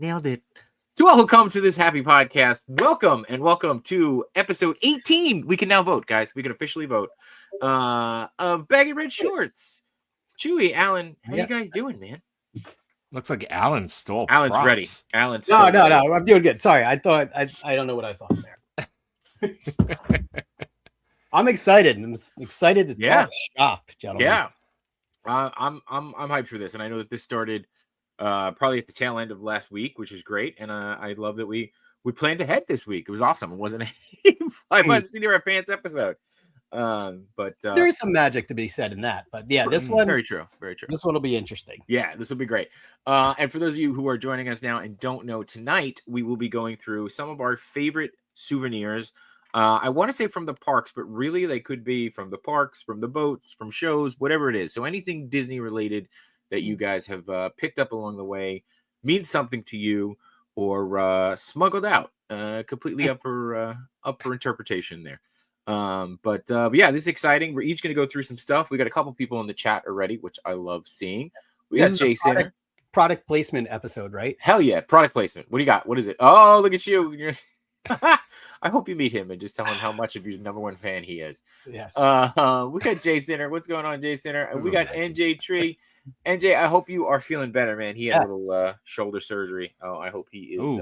nailed it. To all who come to this happy podcast, welcome to episode 18. We can now vote, guys. We can officially vote. Of Baggy Red Shorts. Chewy, Alan, how you guys doing, man? Looks like Alan's stole Alan's props. ready. Alan's no. I'm doing good. Sorry, I don't know what I thought there. I'm excited. I'm excited to talk shop, gentlemen. Yeah, I'm hyped for this, and I know that this started probably at the tail end of last week, which is great. And I love that we planned ahead this week. It was awesome. It wasn't a fly by the seat of our pants episode. But there is some magic to be said in that. But yeah, this one very true. This one will be interesting. Yeah, this will be great. And for those of you who are joining us now and don't know, tonight we will be going through some of our favorite souvenirs. I want to say from the parks, but really they could be from the parks, from the boats, from shows, whatever it is. So anything Disney related that you guys have picked up along the way means something to you, or smuggled out, completely up for interpretation there. But yeah, this is exciting. We're each going to go through some stuff. We got a couple people in the chat already, which I love seeing. We got Jay Center. Product placement episode, right? Hell yeah, product placement. What do you got? What is it? Oh, look at you. I hope you meet him and just tell him how much of your number one fan he is. Yes. We got Jay Center. What's going on, Jay Center? And we got NJ Tree. NJ, I hope you are feeling better, man. He had a little shoulder surgery. Oh, I hope he is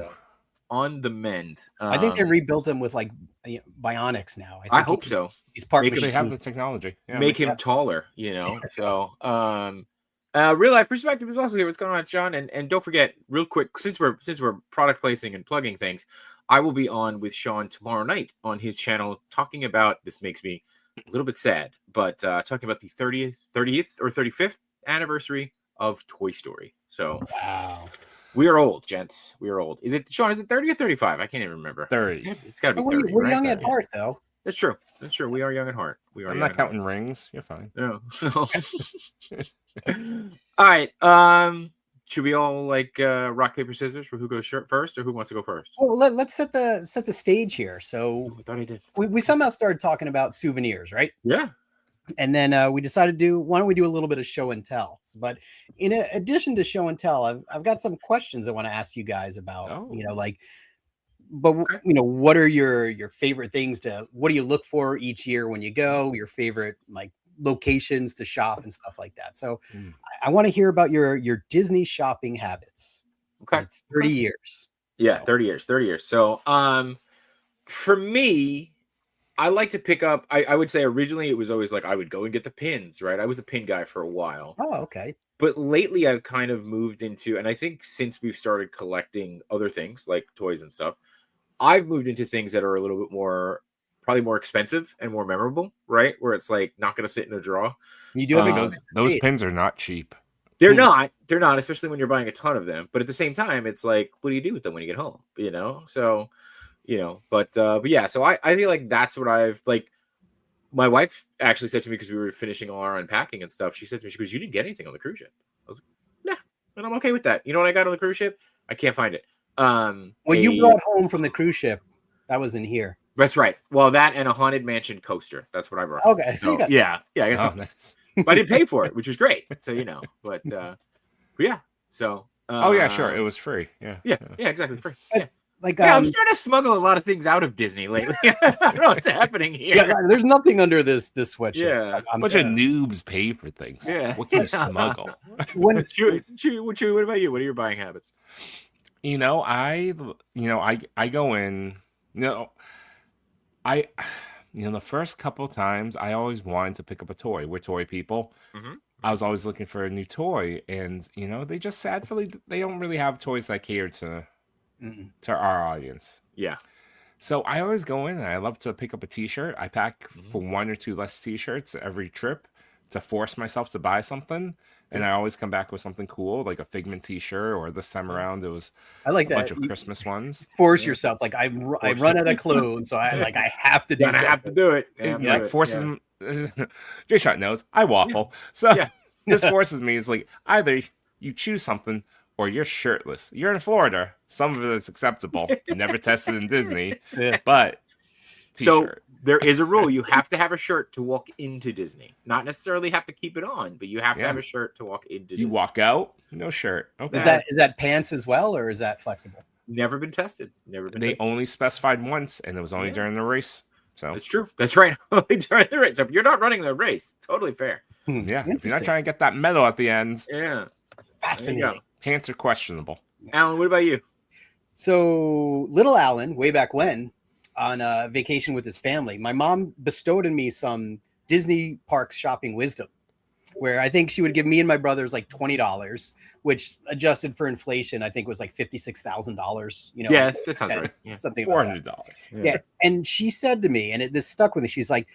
on the mend. I think they rebuilt him with like bionics now. I hope so. He's part they have the technology. Yeah, make him taller, you know. So real life perspective is also here. What's going on, Sean? And don't forget, real quick, since we're product placing and plugging things, I will be on with Sean tomorrow night on his channel talking about, this makes me a little bit sad, but talking about the 30th or 35th anniversary of Toy Story. So wow. We are old, gents. We are old. Is it, Sean, is it 30 or 35? I can't even remember. 30. It's got to be 30. We're young at heart, though. That's true. We are young at heart. I'm not counting rings. You're fine. No. All right. Should we all rock, paper, scissors for who goes first, or who wants to go first? Well, let's set the stage here. So I thought I did. We somehow started talking about souvenirs, right? Yeah. And then we decided to why don't we do a little bit of show and tell? But in addition to show and tell, I've got some questions I want to ask you guys about. What are your favorite things what do you look for each year when you go? Your favorite locations to shop and stuff like that. So I want to hear about your Disney shopping habits. Okay. It's 30 years. Yeah, 30 years. So for me, I like to pick up, I would say originally it was always I would go and get the pins, right? I was a pin guy for a while. Oh, okay. But lately I've kind of moved into, and I think since we've started collecting other things like toys and stuff, I've moved into things that are a little bit more, probably more expensive and more memorable, right? Where it's not going to sit in a drawer. You do have those pins are not cheap. They're not, especially when you're buying a ton of them. But at the same time, it's what do you do with them when you get home? So, but yeah, so I feel like that's what I've my wife actually said to me, because we were finishing all our unpacking and stuff. She said to me, she goes, "You didn't get anything on the cruise ship." I was like, "Nah," and I'm okay with that. You know what I got on the cruise ship? I can't find it. You brought home from the cruise ship. That was in here. That's right. Well, that and a Haunted Mansion coaster. That's what I brought. Okay, so you got I got something. Nice. But I didn't pay for it, which was great. So but yeah. So sure, it was free. Yeah, exactly, free. Yeah. I'm starting to smuggle a lot of things out of Disney lately. I don't know what's happening here. Yeah, there's nothing under this sweatshirt. Yeah, a bunch of noobs pay for things. Yeah, what can you smuggle? What about you? What are your buying habits? I go in. The first couple times I always wanted to pick up a toy. We're toy people. Mm-hmm. I was always looking for a new toy, and they just sadly they don't really have toys that cater to our audience. Yeah. So I always go in and I love to pick up a t-shirt. I pack for one or two less t-shirts every trip to force myself to buy something. And I always come back with something cool, like a Figment t-shirt, or this time around it was a bunch of Christmas ones. Force yourself. I run out of clothes, so I have to do something. I have to do it. Forces JShot knows I waffle. So this forces me. It's either you choose something or you're shirtless. You're in Florida. Some of it is acceptable. Never tested in Disney. But So T-shirt. there is a rule. You have to have a shirt to walk into Disney. Not necessarily have to keep it on, but you have to Yeah. have a shirt to walk into Disney. You walk out, no shirt. Okay. Is that pants as well, or is that flexible? Never been tested. Never been They tested. only specified once, and it was only Yeah. during the race. So That's true. That's right. Only during the race. So if you're not running the race, totally fair. yeah, if you're not Interesting. trying to get that medal at the end, Yeah. Fascinating. pants are questionable. Alan, what about you? So little Alan, way back when, on a vacation with his family, my mom bestowed in me some Disney parks shopping wisdom, where I think she would give me and my brothers like $20, which adjusted for inflation, I think was like $56,000. You know, Yeah, that sounds right. Yeah. something about that. $400. Yeah, and she said to me, and this stuck with me. She's like,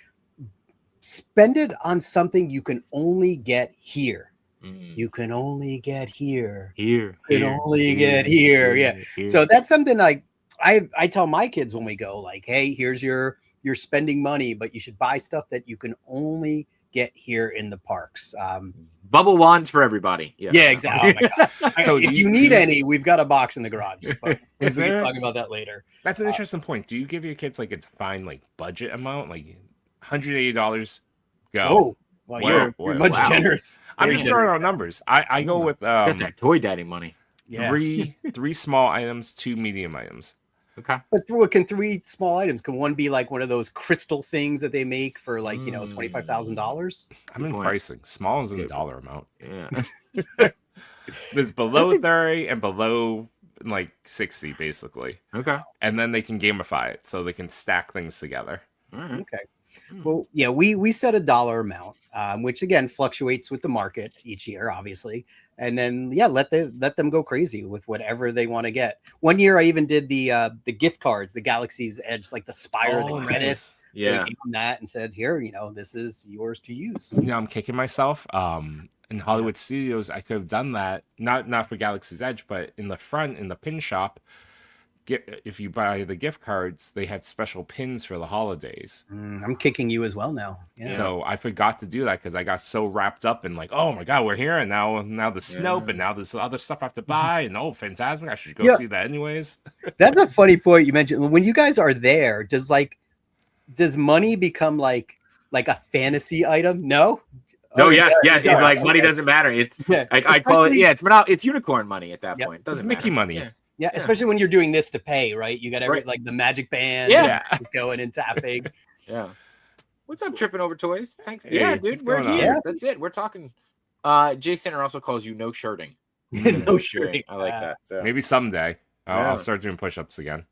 "Spend it on something you can only get here. You can only get here. Here. You can only get here." Yeah. So that's something I tell my kids when we go, like, hey, here's your spending money, but you should buy stuff that you can only get here in the parks. Bubble wands for everybody. Yeah, Yeah, exactly. Oh my God. So if you need any, we've got a box in the garage. But Is we can there- talk about that later. That's an interesting point. Do you give your kids like a defined like budget amount, like $180? Go. Oh, well, Wow. you're much Wow. generous. I'm Very just generous. throwing out numbers. I go with Got that toy daddy money. Yeah. three small items, 2 medium items. Okay. But what can 3 small items? Can one be like one of those crystal things that they make for like, $25,000? I'm in point. pricing. Small is in Good. dollar amount. Yeah. There's below That's a- 30 and below like 60 basically. Okay. And then they can gamify it so they can stack things together. All right. Okay. Well, yeah, we set a dollar amount, which again fluctuates with the market each year, obviously, and then let them go crazy with whatever they want to get. One year, I even did the gift cards, the Galaxy's Edge, like the Spire, the credit. nice. So Yeah. we gave them that and said, here, this is yours to use. You know, I'm kicking myself. In Hollywood Studios, I could have done that. Not for Galaxy's Edge, but in the front, in the pin shop. If you buy the gift cards, they had special pins for the holidays. I'm kicking you as well now. Yeah. So I forgot to do that because I got so wrapped up in like, oh my god, we're here, and now the Snope, and now this other stuff I have to buy, and Fantasmic, I should go see that anyways. That's a funny point you mentioned. When you guys are there, does money become like a fantasy item? No. No, Oh, yes, yeah. yeah, Like money okay. doesn't matter. It's Yeah. I call it. Yeah, it's unicorn money at that Yep. point. Doesn't Mickey matter. money. Yeah. Yeah, especially when you're doing this to pay, right? You got Right. like the magic band, Yeah. just going and tapping. Yeah. What's up, tripping over toys? Thanks. Hey, yeah, what's dude, we're going on? here. Yeah. That's it. We're talking. Jay Center also calls you no shirting. No shirting. I like that. So Maybe someday Yeah. I'll start doing push-ups again.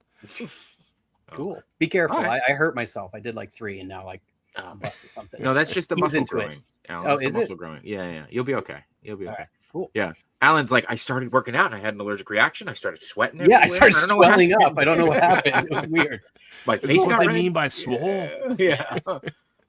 Cool. Be careful. All right. I hurt myself. I did like 3 and now like Oh, busted something. no, that's just the He was muscle into it. growing. Alan. Oh, That's the is it? muscle growing. Yeah. You'll be okay. You'll be All okay. right, cool. Yeah. Alan's like, I started working out and I had an allergic reaction. I started sweating. Yeah, I everywhere. started don't know what swelling happened. up. I don't know what happened. It was weird. My Is face this got what I red. mean by swole? Yeah.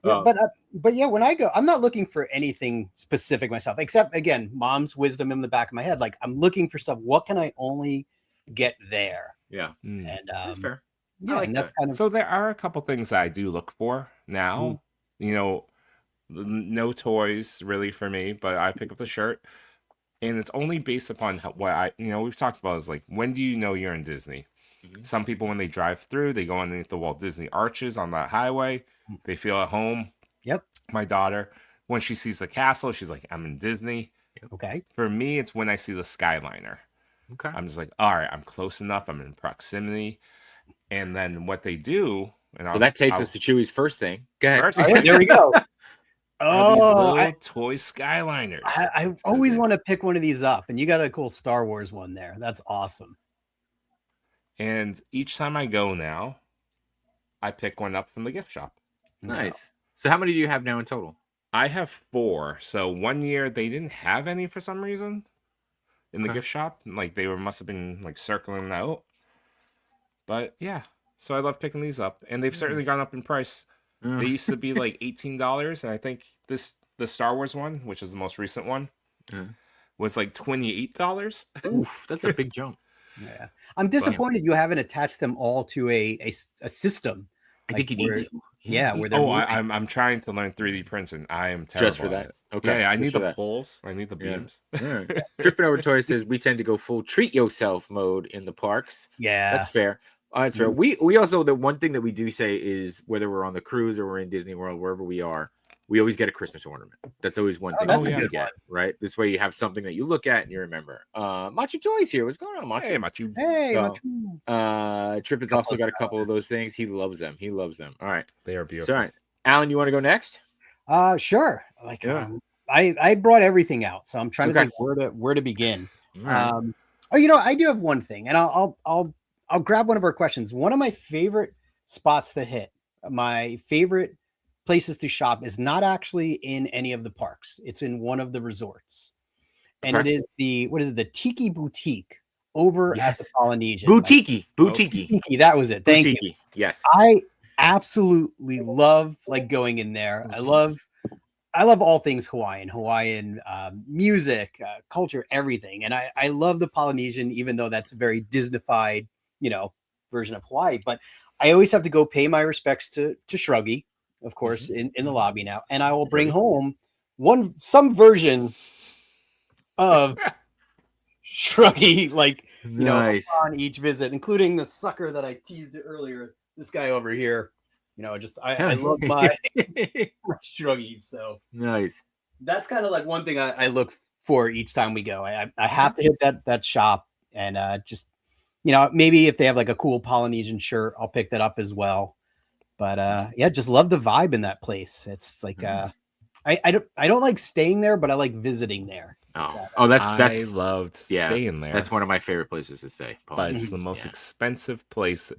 Yeah, but yeah, when I go, I'm not looking for anything specific myself, except again, mom's wisdom in the back of my head. Like I'm looking for stuff. What can I only get there? Yeah. Mm. And That's fair. yeah, like and that's that. kind of So there are a couple things that I do look for now. You know, no toys really for me, but I pick up the shirt, and it's only based upon what we've talked about is like, when do you know you're in Disney? Mhm. Some people, when they drive through, they go underneath the Walt Disney arches on that highway. They feel at home. Yep. My daughter, when she sees the castle, she's like, I'm in Disney. okay. For me, it's when I see the Skyliner. Okay. I'm just like, all right, I'm close enough. I'm in proximity. And then what they do, and So that takes us to Chewy's first thing. Go ahead. First- Oh, yeah, there we go. are these Oh, little toy Skyliners. I always want to pick one of these up, and you got a cool Star Wars one there. That's awesome. And each time I go now, I pick one up from the gift shop. Nice. So how many do you have now in total? I have 4. So one year they didn't have any for some reason in the Okay. gift shop. Like they must have been like circling out. But yeah, so I love picking these up, and they've certainly Nice. gone up in price. They used to be like $18, and I think the Star Wars one, which is the most recent one, Yeah. was like $28. Oof, that's a big jump. Yeah, I'm disappointed you haven't attached them all to a system. I Like think you need where- to. Yeah, where they're Oh, moving. I'm trying to learn 3D printing. I am terrible Just for at that. it. Okay. Yeah, I just need for the that. poles. I need the Yeah. beams. All right. Dripping Over Toy says we tend to go full treat yourself mode in the parks. Yeah, That's fair. That's fair. We also, the one thing that we do say is whether we're on the cruise or we're in Disney World, wherever we are, we always get a Christmas ornament. That's always one thing that's that a we good get, right? This way you have something that you look at and you remember. Machu Toy's here. What's going on, Machu? Hey, Machu. Hey, So, Machu. Trip has also got a couple of those things. He loves them. He loves them. All right. They are So, beautiful. all right. Alan, you want to go next? Sure. Like, Yeah. I brought everything out, so I'm trying to Okay. think where to begin. All right. Oh, I do have one thing, and I'll grab one of our questions. One of my favorite spots to hit, my favorite places to shop, is not actually in any of the parks. It's in one of the resorts, and it is the Tiki Boutique over at the Polynesian. Boutique. That was it. Thank you. Yes. I absolutely love going in there. I love all things Hawaiian music, culture, everything. And I love the Polynesian, even though that's a very Disneyfied, version of Hawaii. But I always have to go pay my respects to Shruggy, of course, in the lobby now. And I will bring home some version of Shruggy, nice. on each visit, including the sucker that I teased earlier. This guy over here, I love my Shruggies. So nice. That's kind of like one thing I look for each time we go. I have to hit that shop, and just maybe if they have like a cool Polynesian shirt, I'll pick that up as well. But just love the vibe in that place. It's like I don't like staying there, but I like visiting there. That's I loved staying there. That's one of my favorite places to stay. But it's the most expensive place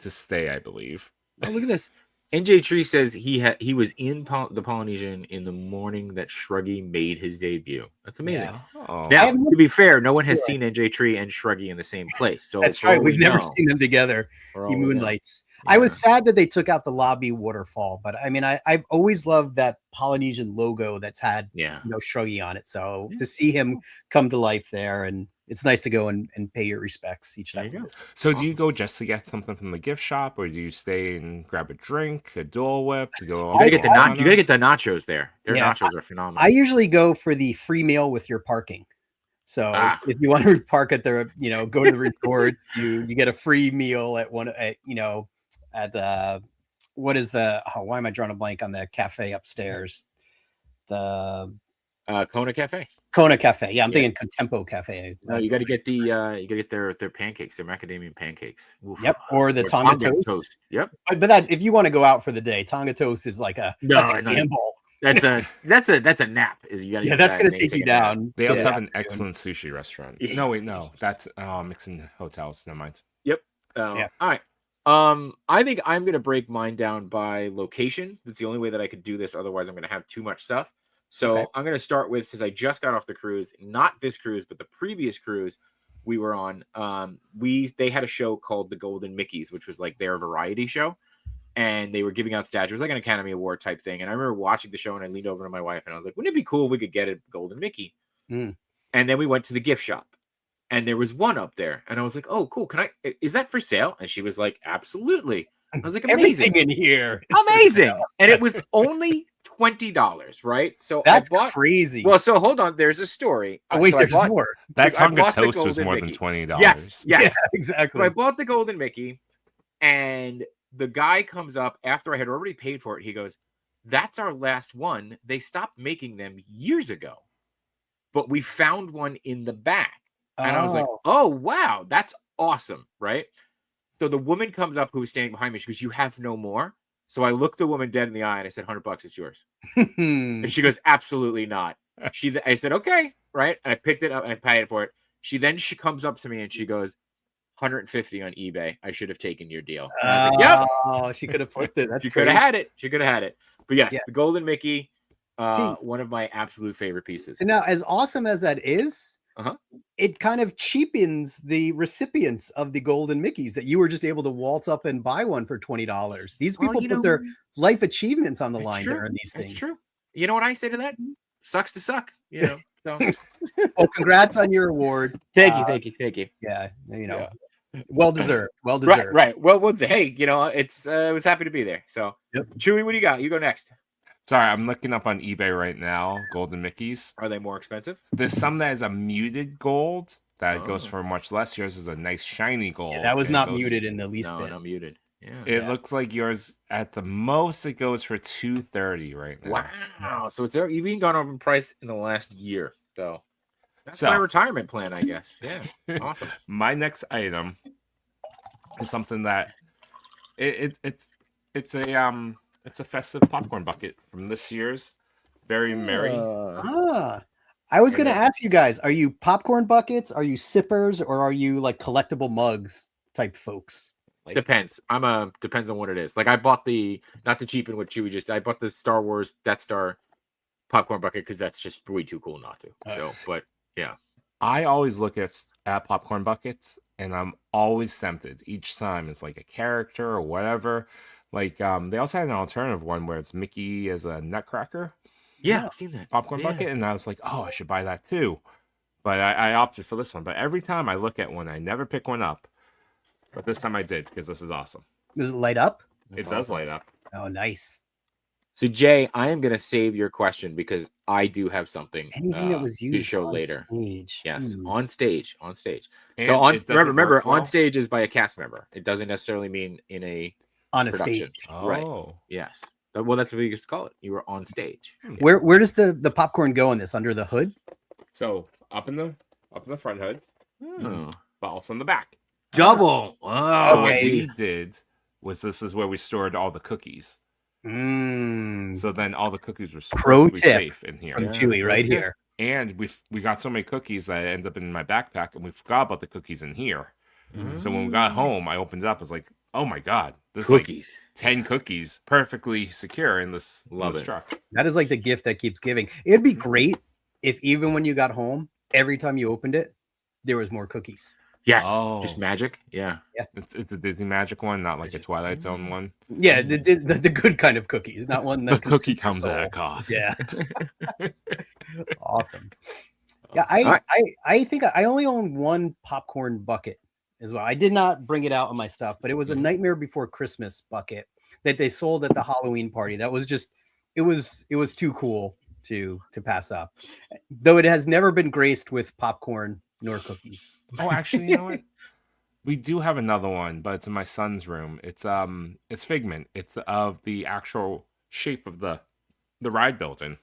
to stay, I believe. Oh, look at this. NJ Tree says he was in the Polynesian in the morning that Shruggy made his debut. That's amazing. Yeah. Oh. Now, to be fair, no one has seen NJ Tree and Shruggy in the same place. So that's right. We've never seen them together. He moonlights. Yeah. I was sad that they took out the lobby waterfall, but I mean, I've always loved that Polynesian logo that's had Shruggy on it. So to see him come to life there, and it's nice to go and pay your respects each time. There you go. So do you go just to get something from the gift shop, or do you stay and grab a drink, a Dole Whip? You gotta get the nachos there. Their nachos are phenomenal. I usually go for the free meal with your parking. So if you want to park at the, go to the resorts, you get a free meal at what is why am I drawing a blank on the cafe upstairs? The Kona Cafe. Kona Cafe. Yeah, I'm thinking Contempo Cafe. No, you got to get their pancakes, their macadamia pancakes. Oof. Yep, or the Tonga toast. Yep. But that, if you want to go out for the day, Tonga toast is like a gamble. That's a nap. That's gonna take you down. They also have an excellent sushi restaurant. No, wait, no, that's mixing hotels. Never mind. Yep. All right. I think I'm gonna break mine down by location. That's the only way that I could do this. Otherwise, I'm gonna have too much stuff. So I'm gonna start with, since I just got off the cruise, not this cruise, but the previous cruise we were on. They had a show called the Golden Mickeys, which was like their variety show. And they were giving out statues. It was like an Academy Award type thing. And I remember watching the show, and I leaned over to my wife and I was like, wouldn't it be cool if we could get a Golden Mickey? And then we went to the gift shop, and there was one up there. And I was like, oh, cool. Is that for sale? And she was like, absolutely. I was like, amazing. Everything in here. Amazing. And it was only $20, right? So that's crazy. Well, so hold on. There's a story. Oh, wait, there's more. That Tonga toast was more than $20. Yes. Yeah, exactly. So I bought the Golden Mickey, and the guy comes up after I had already paid for it. He goes, that's our last one. They stopped making them years ago, but we found one in the back. And I was like, oh, wow, that's awesome. Right. So the woman comes up who was standing behind me. She goes, you have no more? So I looked the woman dead in the eye and I said, $100, it's yours. And she goes, absolutely not. I said, okay. Right. And I picked it up and I paid for it. She comes up to me and she goes, 150 on eBay. I should have taken your deal. And I was like, yep. Oh, she could have flipped it. She could have had it. She could have had it. But yes, the Golden Mickey, one of my absolute favorite pieces. Now, as awesome as that is, it kind of cheapens the recipients of the Golden Mickeys that you were just able to waltz up and buy one for $20. These people put their life achievements on the line to earn these things. It's true. You know what I say to that? Sucks to suck. So. Well, congrats on your award. Thank you. Yeah, well deserved. Well deserved. Right. Well, hey, I was happy to be there. So, Chewy, what do you got? You go next. Sorry, I'm looking up on eBay right now. Golden Mickeys. Are they more expensive? There's some that is a muted gold, that goes for much less. Yours is a nice shiny gold. Yeah, that was and not muted in the least No, bit. not muted. Yeah. It looks like yours at the most it goes for $230 right now. Wow. So you've even gone over in price in the last year. So that's my retirement plan, I guess. Yeah. Awesome. My next item is something that it's a festive popcorn bucket from this year's Very Merry. I was going to ask you guys, are you popcorn buckets? Are you sippers, or are you like collectible mugs type folks? Depends. Depends on what it is. Like I bought not to cheapen what Chewy I bought the Star Wars Death Star popcorn bucket because that's just way too cool not to. So, but yeah. I always look at popcorn buckets and I'm always tempted. Each time it's like a character or whatever. Like they also had an alternative one where it's Mickey as a nutcracker. Yeah, I've seen that. Popcorn bucket, and I was like, oh, I should buy that too. But I opted for this one. But every time I look at one, I never pick one up. But this time I did because this is awesome. Does it light up? It does light up. Oh, nice. So Jay, I am gonna save your question because I do have something Anything that was used to show on later. Stage. Yes, on stage. And so remember, well? on stage is by a cast member. It doesn't necessarily mean in on a production. stage. Right. Yes. Well, that's what we used to call it. You were on stage. Where does the popcorn go in this? Under the hood? So up in the front hood, but also in the back. Double. So what we did was this is where we stored all the cookies. So then all the cookies were safe in here. From Chewy right here. And we got so many cookies that it ended up in my backpack, and we forgot about the cookies in here. So when we got home, I opened it up. I was like, oh my God, there's cookies. Like 10 cookies perfectly secure in this truck. That is like the gift that keeps giving. It'd be great if even when you got home, every time you opened it, there was more cookies. Yes. Just magic. Yeah. It's a Disney Magic one, not like a Twilight Zone one. Yeah, the good kind of cookies, not one that the cookie comes at a cost. Yeah. Awesome. Yeah, I think I only own one popcorn bucket as well. I did not bring it out on my stuff, but it was a Nightmare Before Christmas bucket that they sold at the Halloween party. That was just it was too cool to pass up. Though it has never been graced with popcorn nor cookies. Oh, actually, you know what? We do have another one, but it's in my son's room. It's Figment. It's of the actual shape of the ride building.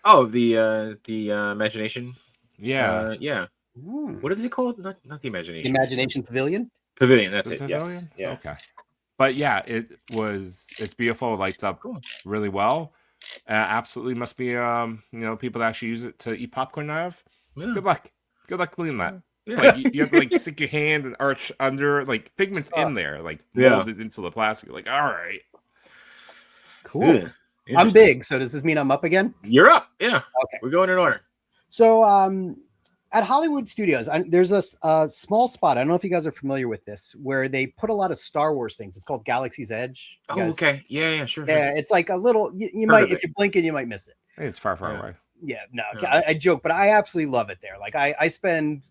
Oh, the imagination. Yeah. Yeah. What is it called? Not the imagination. The Imagination Pavilion. Pavilion. That's it. Pavilion? Yes. Yeah. Okay. But yeah, it's beautiful. It lights up really well. Absolutely must be people that actually use it to eat popcorn out of. Yeah. Good luck. Good luck cleaning that. Yeah. Like you have to like stick your hand and arch under like Figment's in there, like molded into the plastic. You're like, all right. Cool. I'm big, so does this mean I'm up again? You're up. Yeah. Okay. We're going in order. So at Hollywood Studios, there's a small spot. I don't know if you guys are familiar with this, where they put a lot of Star Wars things. It's called Galaxy's Edge. Oh, okay. Yeah, sure. Yeah, it's like a little. You might, if you blink, you might miss it. I think it's far away. Yeah, no, I joke, but I absolutely love it there. Like I spend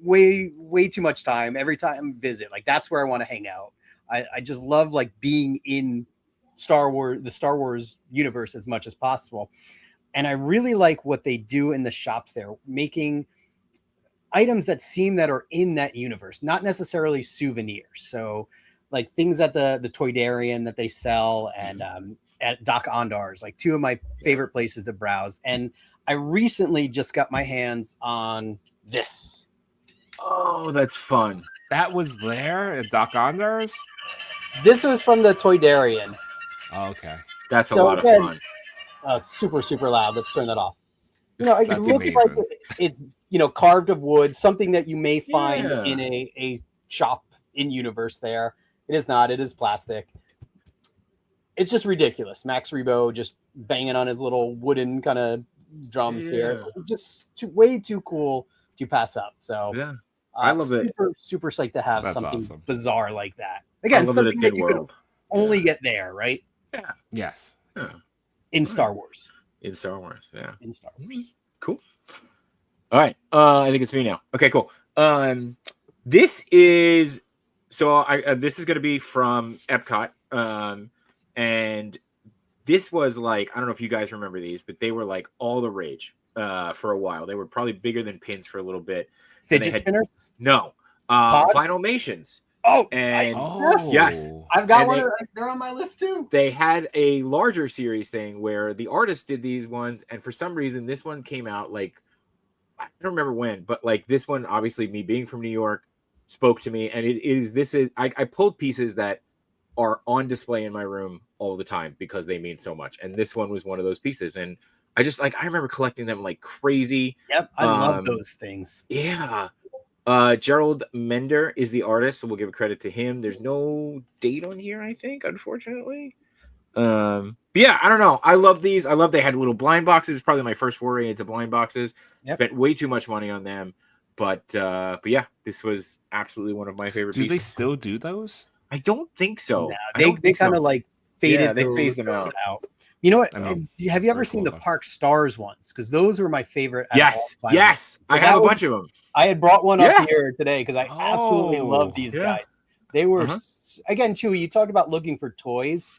way too much time every time I visit. Like that's where I want to hang out. I just love like being in the Star Wars universe as much as possible. And I really like what they do in the shops there, making items that are in that universe, not necessarily souvenirs. So like things at the Toydarian that they sell and at Doc Ondar's, like two of my favorite places to browse. And I recently just got my hands on this. Oh, that's fun. That was there at Doc Ondar's? This was from the Toydarian. Oh, okay. That's a lot of fun. Super, super loud. Let's turn that off. It looks like it's, carved of wood, something that you may find in a shop in universe there. It is not. It is plastic. It's just ridiculous. Max Rebo just banging on his little wooden kind of drums here. Just way too cool to pass up. So I love it. Super psyched to have something awesome. Bizarre like that. Again, something that you could only get there, right? Yeah. Yes. Yeah. In Star Wars. In Star Wars. Yeah. In Star Wars. Cool. All right. I think it's me now. Okay, cool. This is this is going to be from Epcot. And this was like, I don't know if you guys remember these, but they were like all the rage for a while. They were probably bigger than pins for a little bit. Fidget spinners? No. Pods? Vinylmations. Oh, And yes. I've got And one. They're on my list too. they had a larger series thing where the artist did these ones, and for some reason this one came out like I don't remember when, but like this one, obviously me being from New York, spoke to me, and I pulled pieces that are on display in my room all the time because they mean so much, and this one was one of those pieces, and I remember collecting them like crazy. Yep, I love those things. Yeah. Gerald Mender is the artist, so we'll give credit to him. There's no date on here, I think, unfortunately. But yeah, I don't know. I love these. I love they had little blind boxes. It's probably my first foray into blind boxes. Yep. Spent way too much money on them. But yeah, this was absolutely one of my favorite pieces. Do they still do those? I don't think so. No, they kind of like faded. Yeah, they phased them out. You know what? I know. Have you ever seen the Park Stars ones? Because those were my favorite. Yes. So I have a bunch of them. I had brought one up here today because I absolutely love these guys. They were, again, Chewy, you talked about looking for toys.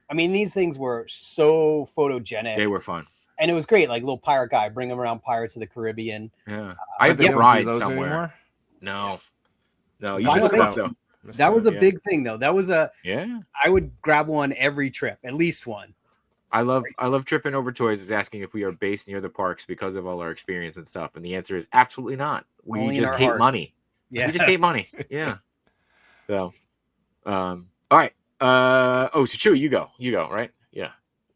I mean, these things were so photogenic. They were fun. And it was great. Like little pirate guy, bring them around Pirates of the Caribbean. Yeah. I have the ride somewhere. Anymore? No. You should have so. That was a big thing, though. That was I would grab one every trip, at least one. I love tripping over toys is asking if we are based near the parks because of all our experience and stuff. And the answer is absolutely not. We just hate money. Yeah. We just hate money. Yeah. So, all right. So Chewy, you go, right? Yeah.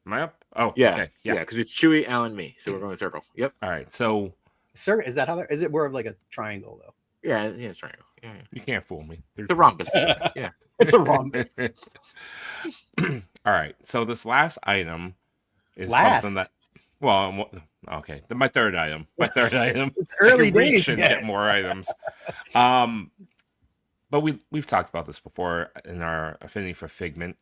Am I up? Oh, yeah. Okay. Yeah. Because it's Chewy, Alan, me. So we're going in circle. Yep. All right. So, sir, is it more of like a triangle though? Yeah, it's triangle. Yeah. You can't fool me. It's a rhombus. Yeah. It's a rhombus. All right. So this last item is something that. Well, okay. My third item. It's early days. Should get more items. But we've talked about this before in our affinity for Figment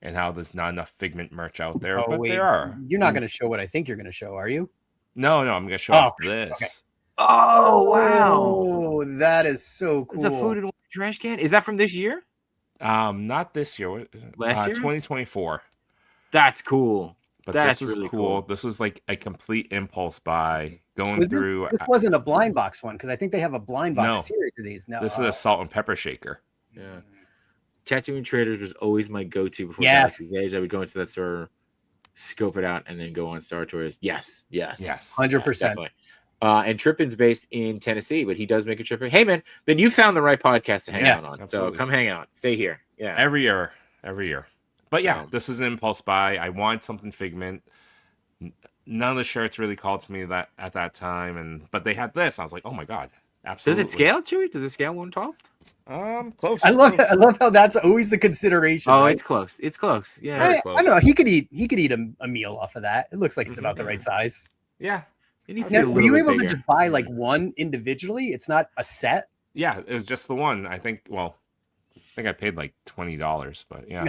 and how there's not enough Figment merch out there. Oh, but wait. there are. You're not going to show what I think you're going to show, are you? No. I'm going to show off this. Okay. Oh wow! Oh, that is so cool. It's a food and wine trash can. Is that from this year? Not this year. Last year, 2024. That's cool. But That's this was really cool. This was like a complete impulse buy going through. This wasn't a blind box one because I think they have a blind box series of these. No, this is a salt and pepper shaker. Yeah, Tattooing Traders was always my go-to before Galaxy's Edge. I would go into that store, scope it out, and then go on Star Toys. Yes, 100%. And Trippin's based in Tennessee, but he does make a trip. Hey, man, then you found the right podcast to hang out on. Absolutely. So come hang out. Stay here. Yeah. Every year. But yeah, this was an impulse buy. I wanted something Figment. None of the shirts really called to me at that time, but they had this. I was like, oh my God. Absolutely. Does it scale, Chewy? Does it scale 1/12? Close. I love how that's always the consideration. Oh, right? It's close. Yeah. I don't know. He could eat a meal off of that. It looks like it's about the right size. Yeah. Were you able to just buy like one individually? It's not a set? Yeah, it was just the one. I think I paid like $20, but yeah.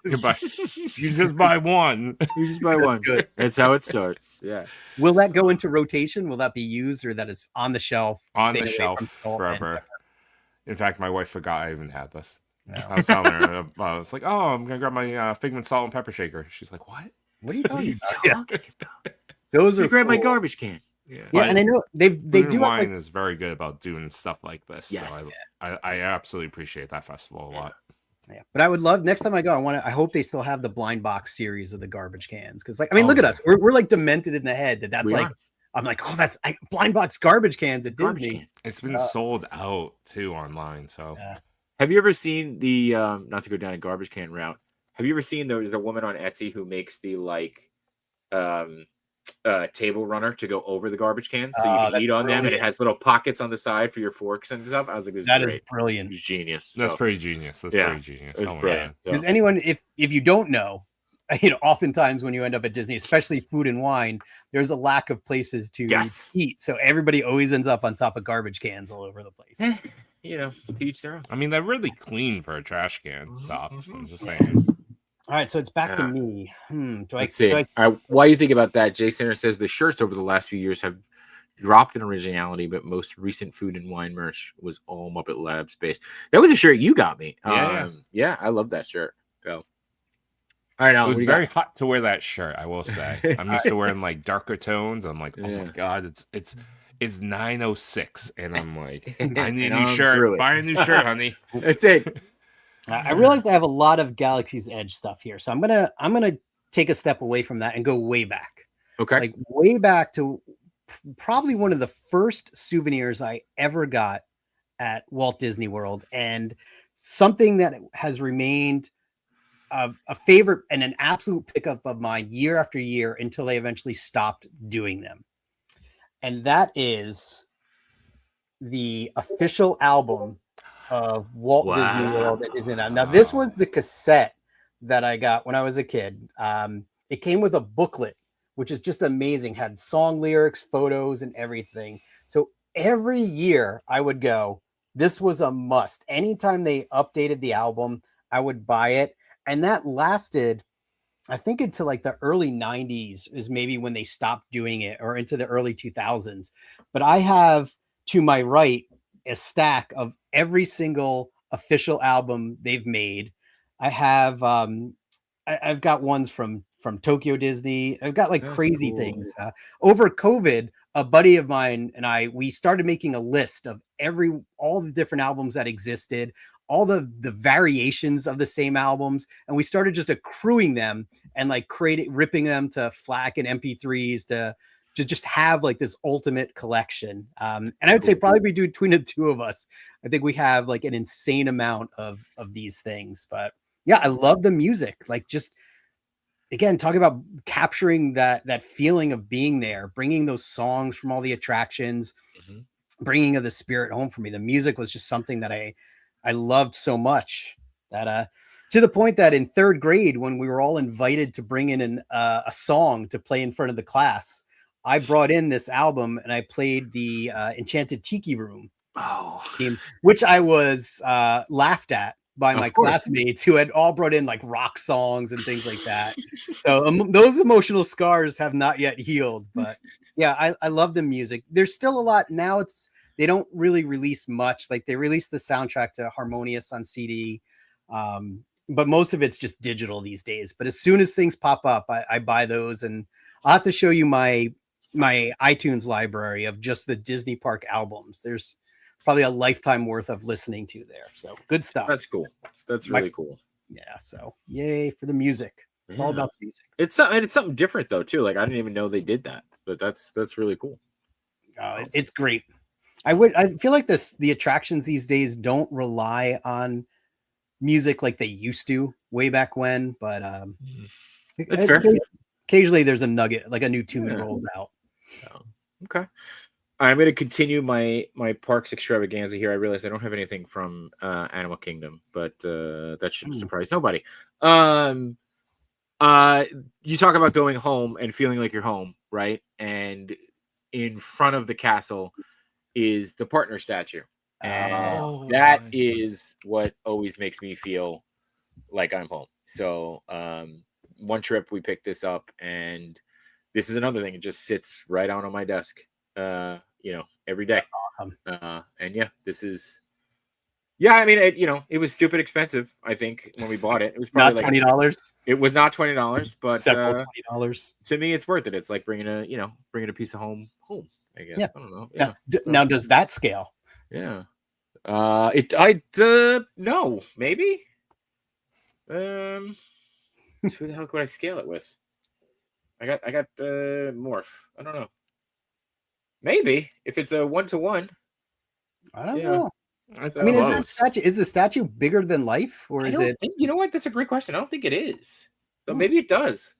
You just buy one. You just buy one. Good. That's how it starts. Yeah. Will that go into rotation? Will that be used, or that is on the shelf? On the shelf forever. In fact, my wife forgot I even had this. No. I was telling her, I was like, oh, I'm going to grab my Figment salt and pepper shaker. She's like, what? What are you talking about? Those are grab my garbage can. Yeah, and I know they do. Wine is very good about doing stuff like this. Yes. So I absolutely appreciate that festival a lot. Yeah, but I would love next time I go. I hope they still have the blind box series of the garbage cans because, look at us. We're like demented in the head. That's like. I'm like, oh, that's blind box garbage cans at Disney. It's been sold out too online. So, have you ever seen the not to go down a garbage can route? Have you ever seen there's a woman on Etsy who makes the table runner to go over the garbage cans so you can eat on them, and it has little pockets on the side for your forks and stuff. I was like, this is brilliant. It's genius. That's pretty genius. That's pretty genius. It's brilliant. Does anyone, if you don't know, oftentimes when you end up at Disney, especially food and wine, there's a lack of places to eat. So everybody always ends up on top of garbage cans all over the place. To each their own. I mean, they're really clean for a trash can top. I'm just saying. All right, so it's back to me. Let's see. Why you think about that? Jay Center says the shirts over the last few years have dropped in originality, but most recent food and wine merch was all Muppet Labs based. That was a shirt you got me. Yeah, I love that shirt. So. All right, it was very hot to wear that shirt. I will say, I'm used to wearing like darker tones. I'm like, oh my God, It's 9:06, and I'm like, I need And a new I'm shirt. through it. Buy a new shirt, honey. That's it. I realized I have a lot of Galaxy's Edge stuff here, so I'm gonna take a step away from that and go way back. Okay. Like way back to probably one of the first souvenirs I ever got at Walt Disney World, and something that has remained a favorite and an absolute pickup of mine year after year until they eventually stopped doing them. And that is the official album of Walt Disney World at Disneyland. Now, this was the cassette that I got when I was a kid. It came with a booklet, which is just amazing, had song lyrics, photos, and everything. So every year I would go, this was a must. Anytime they updated the album, I would buy it. And that lasted, I think, until like the early 90s is maybe when they stopped doing it, or into the early 2000s. But I have to my right a stack of every single official album they've made. I have I've got ones from Tokyo Disney. I've got like crazy things. Over COVID, a buddy of mine and we started making a list of all the different albums that existed, all the variations of the same albums, and we started just accruing them and like ripping them to FLAC and MP3s to just have like this ultimate collection. And I would say probably between the two of us, I think we have like an insane amount of these things. But yeah, I love the music. Like, just again, talking about capturing that feeling of being there, bringing those songs from all the attractions, bringing of the spirit home for me. The music was just something that I loved so much that to the point that in third grade, when we were all invited to bring in a song to play in front of the class, I brought in this album and I played the Enchanted Tiki Room theme, which I was laughed at by my classmates who had all brought in like rock songs and things like that. So those emotional scars have not yet healed, but yeah, I love the music. There's still a lot now. They don't really release much. Like, they released the soundtrack to Harmonious on CD, but most of it's just digital these days. But as soon as things pop up, I buy those, and I'll have to show you my iTunes library of just the Disney Park albums. There's probably a lifetime worth of listening to there. So good stuff. That's cool. That's really cool. Yeah. So yay for the music. It's all about the music. It's something different though too. Like, I didn't even know they did that, but that's really cool. It's great. I feel like the attractions these days don't rely on music like they used to way back when, but that's fair. Occasionally there's a nugget, like a new tune rolls out. Okay. I'm going to continue my parks extravaganza here. I realize I don't have anything from Animal Kingdom, but that shouldn't surprise nobody. You talk about going home and feeling like you're home, right? And in front of the castle is the partner statue. And that is what always makes me feel like I'm home. So one trip we picked this up, and this is another thing. It just sits right on my desk, every day. That's awesome. And yeah, this is, I mean, it was stupid expensive. I think when we bought it, it was probably not $20. It was not $20, but several $20. To me, it's worth it. It's like bringing a piece of home, I guess. Yeah. I don't know. Yeah. Now, does that scale? Yeah. No, maybe. Who the hell could I scale it with? I got Morph. I don't know. Maybe if it's a 1-to-1. I don't know. I mean, is the statue bigger than life, or is it? You know what? That's a great question. I don't think it is. So maybe it does.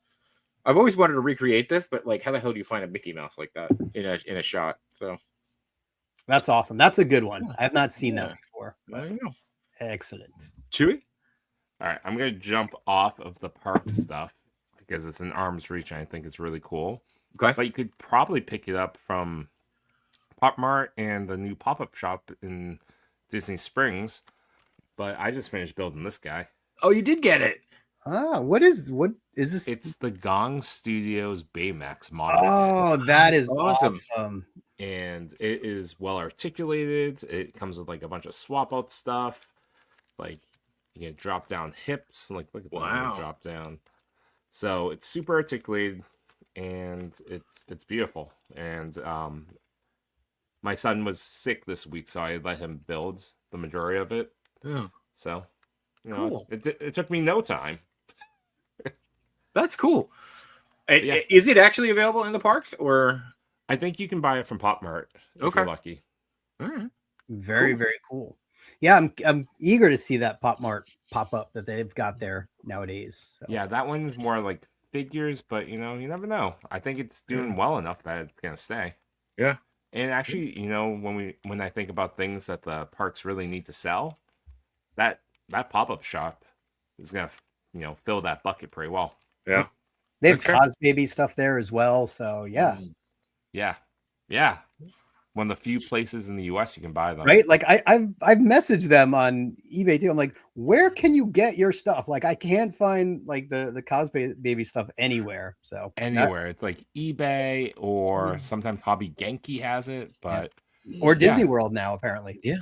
I've always wanted to recreate this, but like, how the hell do you find a Mickey Mouse like that in a shot? So that's awesome. That's a good one. I have not seen that before. I don't know. Excellent. Chewy? All right, I'm going to jump off of the park stuff because it's an arm's reach and I think it's really cool. Okay. But you could probably pick it up from Pop Mart and the new pop-up shop in Disney Springs. But I just finished building this guy. Oh, you did get it. What is this? It's the Gong Studios Baymax model. Oh, that is awesome. And it is well articulated. It comes with like a bunch of swap out stuff. Like, you can drop down hips. Like, look at the drop down. So it's super articulated and it's beautiful. And my son was sick this week, so I let him build the majority of it. Oh, So, cool. it took me no time. That's cool. Yeah. Is it actually available in the parks, or? I think you can buy it from Pop Mart if you're lucky. All right. Very, Cool. very cool. Yeah, I'm eager to see that Pop Mart pop up that they've got there nowadays. So. Yeah, that one's more like figures, but you never know. I think it's doing well enough that it's gonna stay. Yeah. And actually, when I think about things that the parks really need to sell, that pop-up shop is gonna fill that bucket pretty well. Yeah. They have That's Cosbaby stuff there as well. So yeah. Yeah. One of the few places in the US you can buy them. Right? Like I've messaged them on eBay too. I'm like, where can you get your stuff? Like I can't find like the Cosbaby stuff anywhere. So anywhere. It's like eBay or sometimes Hobby Genki has it, but or Disney World now apparently. Yeah.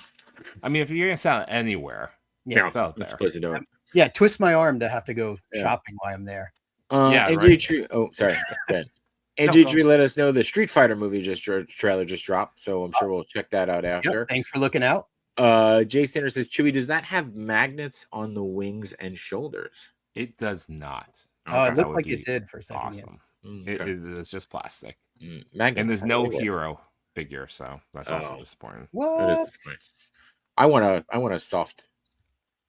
I mean, if you're gonna sell it anywhere, it's out there. Supposed to do it. Yeah, twist my arm to have to go shopping while I'm there. Tree. Oh, sorry. Andrew Tree let us know the Street Fighter movie trailer just dropped, so I'm sure we'll check that out after. Yep, thanks for looking out. Jay Sanders says, Chewie, does that have magnets on the wings and shoulders? It does not. Oh, it looked like it did for a second. Awesome. It's just plastic. Magnets, and there's no hero figure, so that's also disappointing. What? I want a soft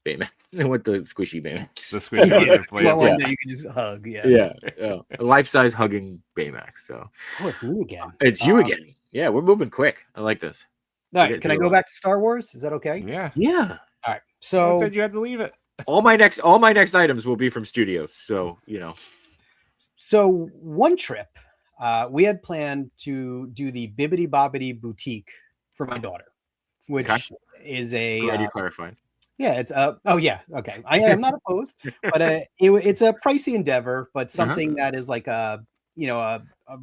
Baymax. I want the squishy Baymax. The squishy one that you can just hug. Yeah. A life-size hugging Baymax. So it's you again. It's you again. Yeah, we're moving quick. I like this. All right, can I go back to Star Wars? Is that okay? Yeah. All right. So I said you had to leave it. All my next items will be from studios. So So one trip, we had planned to do the Bibbidi Bobbidi Boutique for my daughter, which is a. Glad you clarified. Yeah, it's okay. I am not opposed, but it's a pricey endeavor, but something that is like a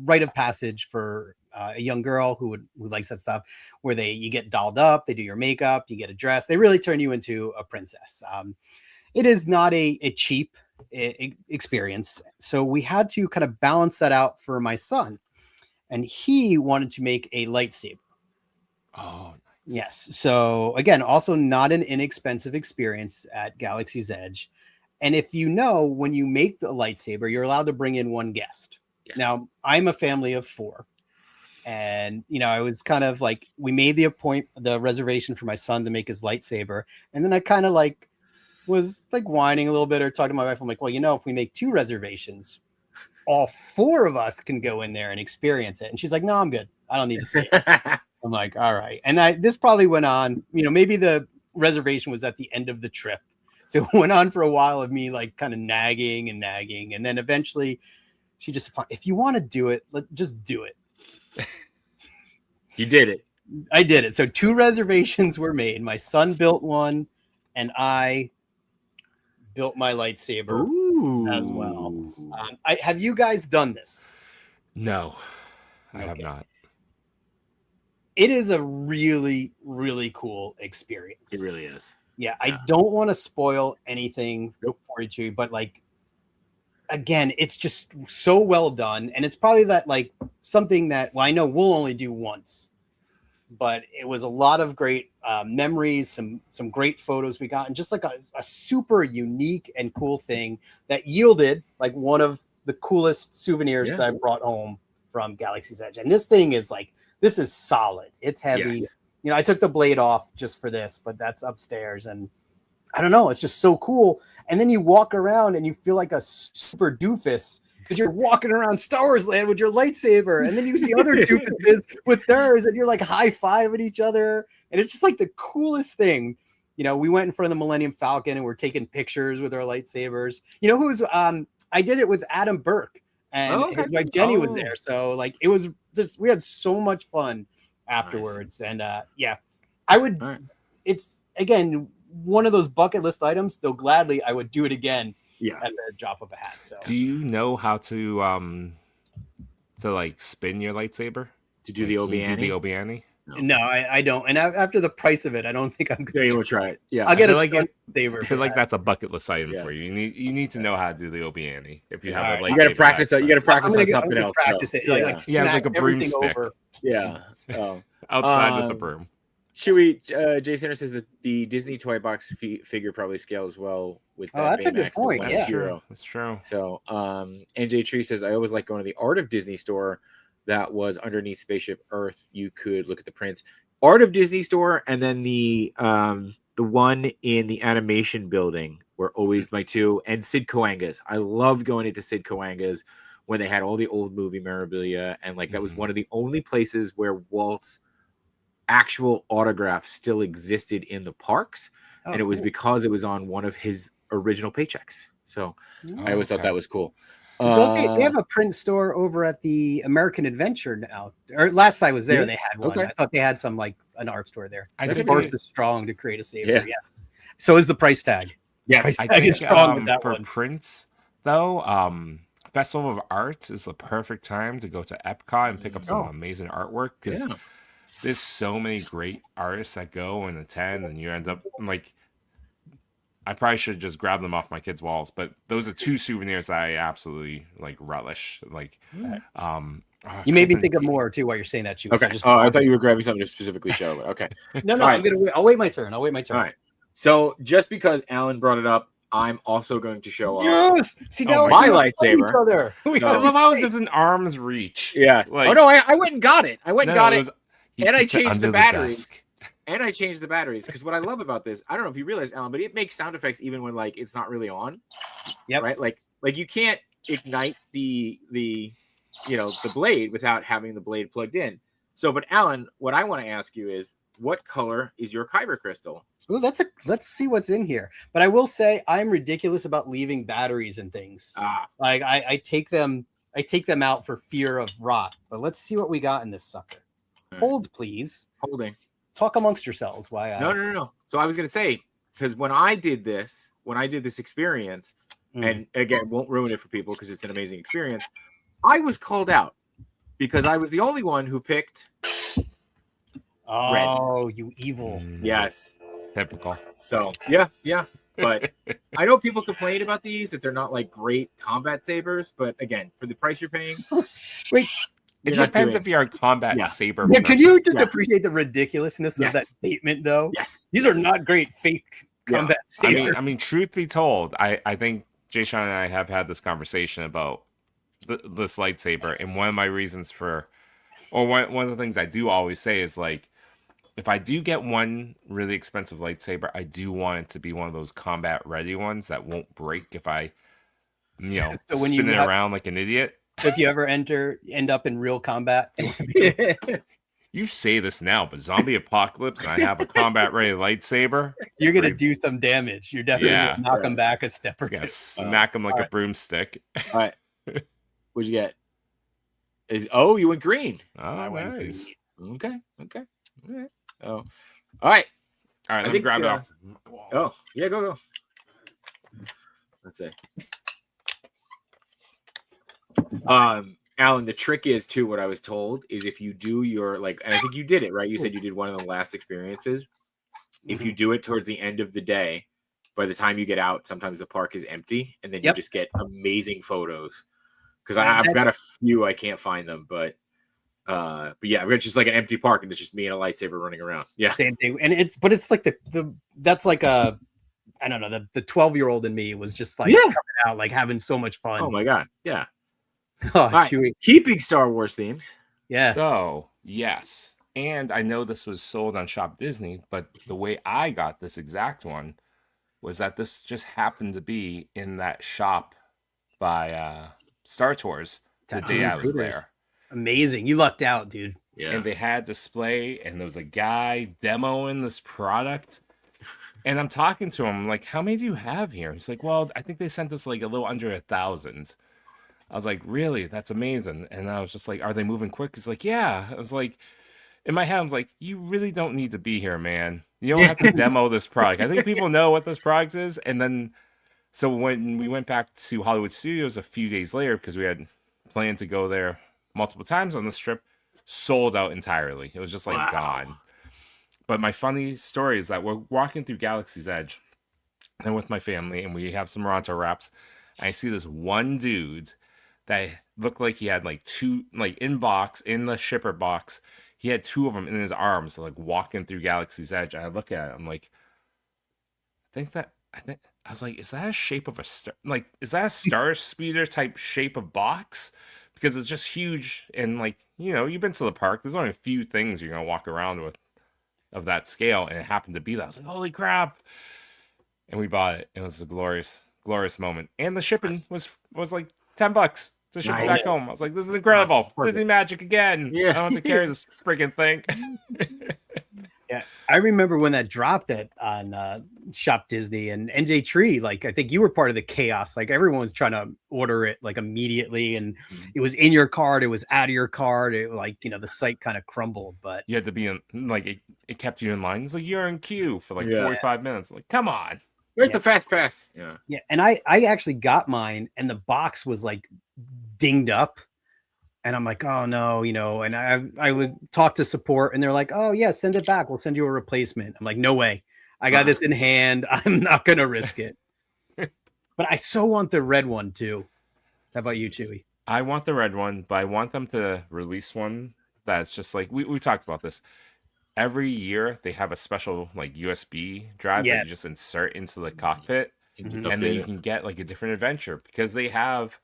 rite of passage for a young girl who likes that stuff, where you get dolled up, they do your makeup, you get a dress, they really turn you into a princess. It is not a cheap experience, so we had to kind of balance that out for my son, and he wanted to make a lightsaber. Oh. Yes. So again, also not an inexpensive experience at Galaxy's Edge. And if when you make the lightsaber, you're allowed to bring in one guest. Yes. Now, I'm a family of 4. And, I was kind of like, we made the reservation for my son to make his lightsaber. And then I kind of was whining a little bit or talking to my wife. I'm like, well, if we make 2 reservations, all 4 of us can go in there and experience it. And she's like, no, I'm good. I don't need to see it. I'm like, all right. And this probably went on, maybe the reservation was at the end of the trip. So it went on for a while of me kind of nagging. And then eventually she just, if you want to do it, just do it. You did it. I did it. So 2 reservations were made. My son built one and I built my lightsaber as well. Have you guys done this? No, I have not. It is a really, really cool experience. It really is. Yeah, I don't want to spoil anything for you, but again, it's just so well done. And it's probably that something that, I know we'll only do once, but it was a lot of great memories, some great photos we got, and just a super unique and cool thing that yielded one of the coolest souvenirs that I brought home from Galaxy's Edge. And this thing is this is solid. It's heavy. Yes. I took the blade off just for this, but that's upstairs. And I don't know. It's just so cool. And then you walk around and you feel like a super doofus because you're walking around Star Wars land with your lightsaber. And then you see other doofuses with theirs and you're high-fiving each other. And it's just the coolest thing. We went in front of the Millennium Falcon and we're taking pictures with our lightsabers. I did it with Adam Burke. And his wife Jenny was there. So it was just, we had so much fun afterwards. Nice. And I would, it's again, one of those bucket list items, though gladly I would do it again at the drop of a hat. So do you know how to spin your lightsaber? To do the Obi-Wan? Do the Obi-Wan? No, I don't. And after the price of it, I don't think I'm going to. Yeah, you will try it. Yeah, I'll get a lightsaber. I feel like that's a bucket list item for you. You need to know how to do the Obi-Wan. If you have a lightsaber, you got to practice. You got to practice on something else. Practice it. Like a broomstick. Over. Yeah. Oh, outside with the broom. Chewy, Jay Center says that the Disney toy box figure probably scales well with that. That's a good Baymax, the point, one yeah. hero. That's true. So, NJ Tree says, I always like going to the Art of Disney store that was underneath Spaceship Earth. You could look at the prints. Art of Disney store, and then the one in the animation building were always my two, and Sid Cahuenga's. I loved going into Sid Cahuenga's when they had all the old movie memorabilia, and like that was one of the only places where Walt's actual autograph still existed in the parks, and it was because it was on one of his original paychecks. So I always thought that was cool. Don't they have a print store over at the American Adventure now? Or last I was there, they had one. Okay. I thought they had some like an art store there. I The think force they- is strong to create a saber. Yeah. Yes. So is the price tag. Yes, I I get think strong with that for one. prints though, Festival of Art is the perfect time to go to Epcot and pick up some amazing artwork, because there's so many great artists that go and attend, and you end up like, I probably should just grab them off my kids' walls, but those are two souvenirs that I absolutely like relish. Like, You made me think of more too while you're saying that. Chewy. Okay. I thought you were grabbing something to specifically show. But okay. No, All right. I'm gonna wait. I'll wait my turn. All right. So just because Alan brought it up, I'm also going to show off. Yes. See now my we're lightsaber. each other. We So- I have love to how it fight. doesn't arm's reach. Yes. Like- oh no, I went and got it. I went and got it. He and I puts it changed the under batteries. desk. And I changed the batteries, because what I love about this, I don't know if you realize, Alan, but it makes sound effects even when like it's not really on. Yep. Right. Like you can't ignite the blade without having the blade plugged in. So, but Alan, what I want to ask you is, what color is your kyber crystal? Ooh, let's see what's in here. But I will say I'm ridiculous about leaving batteries and things. Like I take them out for fear of rot. But let's see what we got in this sucker. Hold, please. Holding. Talk amongst yourselves. Why? No. So I was going to say, because when I did this experience, and again, won't ruin it for people because it's an amazing experience, I was called out because I was the only one who picked Oh, you evil. yes. Typical. So yeah. But I know people complain about these, that they're not like great combat sabers, but again, for the price you're paying, Wait. It you're not depends doing- if you're a combat Yeah. saber. Yeah, can you just Yeah. appreciate the ridiculousness Yes. of that statement, though? Yes. These are not great fake Yeah. combat sabers. I mean, truth be told, I think JShot and I have had this conversation about this lightsaber, and one of my reasons for, or one of the things I do always say is like, if I do get one really expensive lightsaber, I do want it to be one of those combat ready ones that won't break if I, So when you spin it have- around like an idiot. So if you ever end up in real combat, You say this now, but zombie apocalypse, and I have a combat ready lightsaber. you're gonna Great. do some damage. You're definitely Yeah. gonna knock them back a step or It's gonna two. smack him like a broomstick. All right. What'd you get? You went green. Oh, went nice. Okay. All right. Oh. All right. All right, let me think, grab it off. Oh, yeah, go. Let's see. Alan, the trick is too, what I was told is if you do your and I think you did it, right? You said you did one of the last experiences. If you do it towards the end of the day, by the time you get out, sometimes the park is empty, and then you just get amazing photos. Because I've got a few, I can't find them, but yeah, I've got just like an empty park, and it's just me and a lightsaber running around. Yeah, Same thing. And it's like that's like a, I don't know, the 12-year-old in me was just like coming out, like having so much fun. Oh my god, yeah. Oh, All right. Chewy. Keeping Star Wars themes. Yes. So, yes. And I know this was sold on Shop Disney, but the way I got this exact one was that this just happened to be in that shop by Star Tours the day I was there. Amazing. You lucked out, dude. Yeah. And they had display, and there was a guy demoing this product. And I'm talking to him, like, how many do you have here? He's like, well, I think they sent us like a little under 1,000. I was like, really? That's amazing. And I was just like, are they moving quick? He's like, yeah. I was like, in my head, I was like, you really don't need to be here, man. You don't have to demo this product. I think people know what this product is. And then, so when we went back to Hollywood Studios a few days later, because we had planned to go there multiple times on this trip, sold out entirely. It was just like gone. But my funny story is that we're walking through Galaxy's Edge and with my family, and we have some Ronto wraps. I see this one dude that looked like he had like two, like in the shipper box, he had 2 of them in his arms, like walking through Galaxy's Edge. And I look at it, I'm like, I was like, is that a shape of a star? Like, is that a star speeder type shape of box? Because it's just huge, and like, you've been to the park. There's only a few things you're gonna walk around with of that scale, and it happened to be that. I was like, holy crap! And we bought it. It was a glorious moment, and the shipping was like $10 to ship it back home. I was like, this is incredible. Disney magic again. Yeah. I don't have to carry this freaking thing. Yeah, I remember when that dropped on Shop Disney and NJ Tree. Like, I think you were part of the chaos. Like, everyone was trying to order it like immediately, and it was in your cart, it was out of your cart. It, like, the site kind of crumbled. But you had to be in, like, it kept you in line. It's like you're in queue for like 45 minutes. Like, come on. Where's the fast pass? Yeah, and I actually got mine, and the box was like dinged up. And I'm like, oh no, and I would talk to support, and they're like, oh yeah, send it back. We'll send you a replacement. I'm like, no way. I got this in hand. I'm not going to risk it. But I so want the red one too. How about you, Chewy? I want the red one, but I want them to release one that's just like, we talked about this. Every year they have a special like USB drive that you just insert into the cockpit. And then you can get like a different adventure, because they have,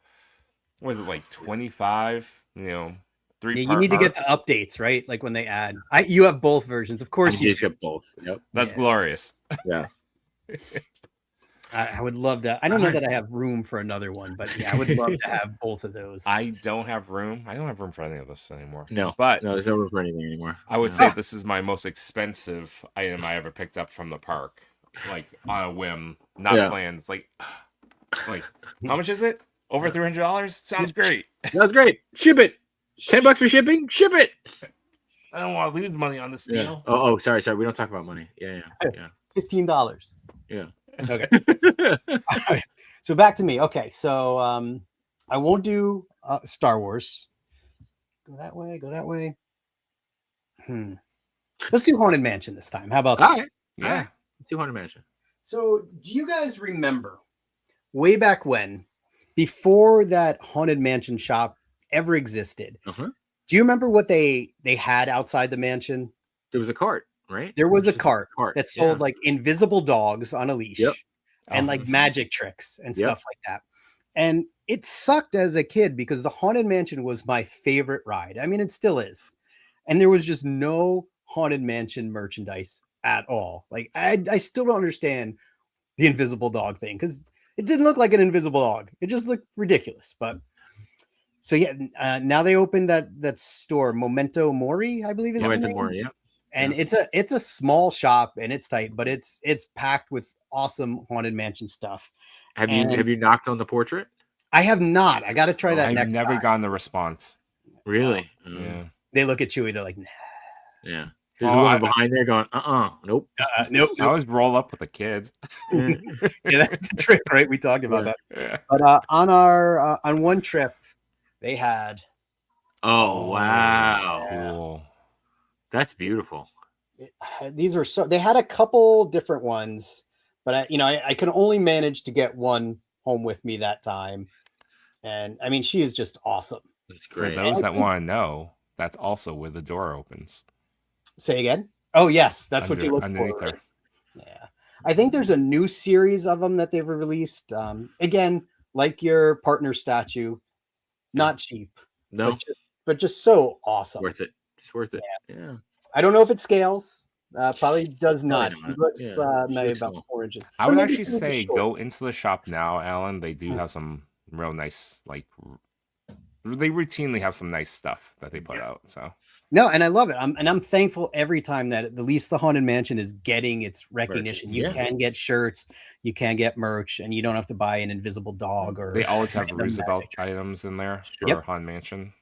what is it, like 25, 3 you need to get the updates, right? Like when they add, you have both versions, of course. You just get both. Yep, that's glorious. Yes, I would love to. I don't know that I have room for another one, but yeah, I would love to have both of those. I don't have room. I don't have room for any of this anymore. No, but there's no room for anything anymore. I would say this is my most expensive item I ever picked up from the park, like on a whim, not planned. It's like how much is it? Over $300? Sounds great. That's great. Ship it. $10 for shipping. Ship it. I don't want to lose money on this deal. Yeah. Oh, sorry. We don't talk about money. Yeah. $15. Yeah. Okay. All right. So back to me. Okay. So I won't do Star Wars. Go that way. Let's do Haunted Mansion this time. How about that? All right. Yeah. Let's do Haunted Mansion. So do you guys remember way back when, before that Haunted Mansion shop ever existed? Do you remember what they had outside the mansion? There was a cart, right? There was a cart that sold like invisible dogs on a leash and like magic tricks and stuff like that. And it sucked as a kid because the Haunted Mansion was my favorite ride. I mean, it still is. And there was just no Haunted Mansion merchandise at all. Like, I still don't understand the invisible dog thing, because it didn't look like an invisible dog. It just looked ridiculous. But so now they opened that store, Memento Mori, I believe is Memento Mori, and it's a small shop and it's tight, but it's packed with awesome Haunted Mansion stuff. Have you knocked on the portrait? I have not. I got to try that. I've never gotten the response. Really? Yeah. They look at Chewy. They're like, nah. Yeah. There's a woman behind there going, nope. Nope. I always roll up with the kids. Yeah, that's the trick, right? We talked about that. Yeah. But on one trip, they had. Oh wow! Cool. That's beautiful. These were they had a couple different ones, but I can only manage to get one home with me that time, and I mean, she is just awesome. That's great. For those that want to know, that's also where the door opens. Say again? Oh yes, that's what you look for. Right? Yeah, I think there's a new series of them that they've released. Again, like your partner statue, not cheap. No, but just so awesome. Worth it. Just worth it. Yeah. I don't know if it scales. Probably does not. It looks maybe about 4 inches. I would actually say go into the shop now, Alan. They do have some real nice, like, they routinely have some nice stuff that they put out. So no, and I love it. I'm thankful every time that at least the Haunted Mansion is getting its recognition. You can get shirts, you can get merch, and you don't have to buy an invisible dog. Or they always have Roosevelt items in there for Haunted Mansion.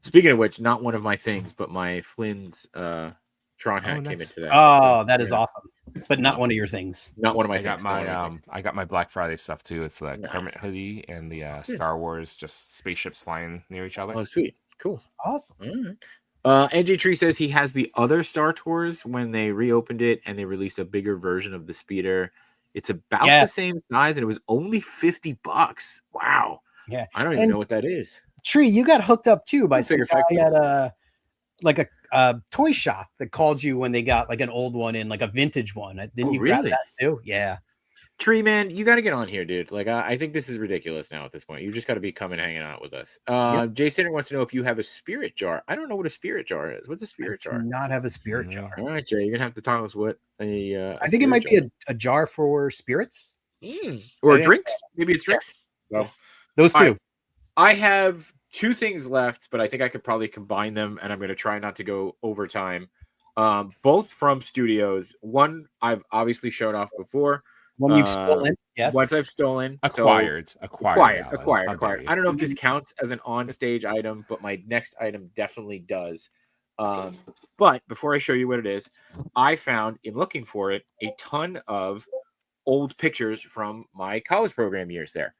Speaking of which, not one of my things, but my Flynn's Tron hat came into that. Oh, that is awesome. But not one of your things. Not one of my things. I got my Black Friday stuff too. It's the Kermit hoodie and the Star Wars, just spaceships flying near each other. Oh, sweet. Cool. Awesome. All right. NJ Tree says he has the other Star Tours when they reopened it and they released a bigger version of the speeder. It's about the same size and it was only $50. Wow. Yeah. I don't even know what that is. Tree, you got hooked up too by some guy at a toy shop that called you when they got like an old one in, like a vintage one. Didn't you grab really? that too? Yeah. Tree man, you got to get on here, dude. Like, I think this is ridiculous now at this point. You just got to be coming hanging out with us. Yep. Jay Center wants to know if you have a spirit jar. I don't know what a spirit jar is. What's a I spirit do jar? not have a spirit No. jar. All right, Jay, you're gonna have to tell us what a I think it might jar. be a jar for spirits. Or I think- drinks. Maybe it's drinks. Well, Yes. Those all two. right. I have two things left, but I think I could probably combine them, and I'm going to try not to go over time. Both from studios. One I've obviously showed off before. One you've stolen. Yes. Once I've stolen. Acquired. Acquired. How dare you. I don't know if this counts as an on-stage item, but my next item definitely does. But before I show you what it is, I found, in looking for it, a ton of old pictures from my college program years there.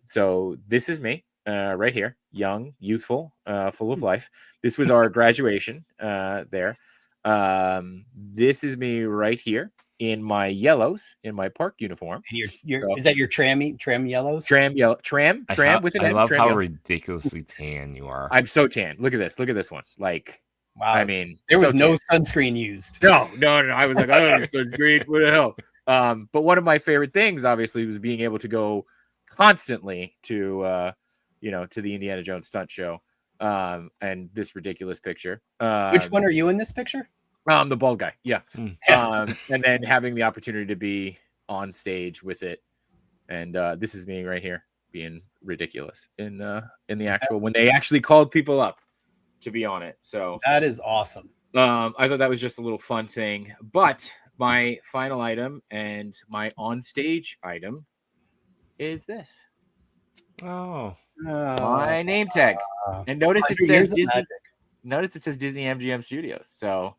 So this is me right here, young, youthful, full of life. This was our graduation there. This is me right here in my yellows, in my park uniform. And is that your tram yellows? Tram with an I M. love tram how yellows. ridiculously tan you are. I'm so tan. Look at this one. Like, Wow. I mean, there was so no tan. sunscreen used. No. I was like, oh, sunscreen. What the hell? But one of my favorite things, obviously, was being able to go constantly to, to the Indiana Jones stunt show, and this ridiculous picture. Which one are you in this picture? The bald guy, yeah. Mm. And then having the opportunity to be on stage with it, and this is me right here being ridiculous in the actual when they actually called people up to be on it. So that is awesome. I thought that was just a little fun thing. But my final item and my on-stage item is this. Oh. My name tag. And notice it 100 says years of Disney. magic. Notice it says Disney MGM Studios. So,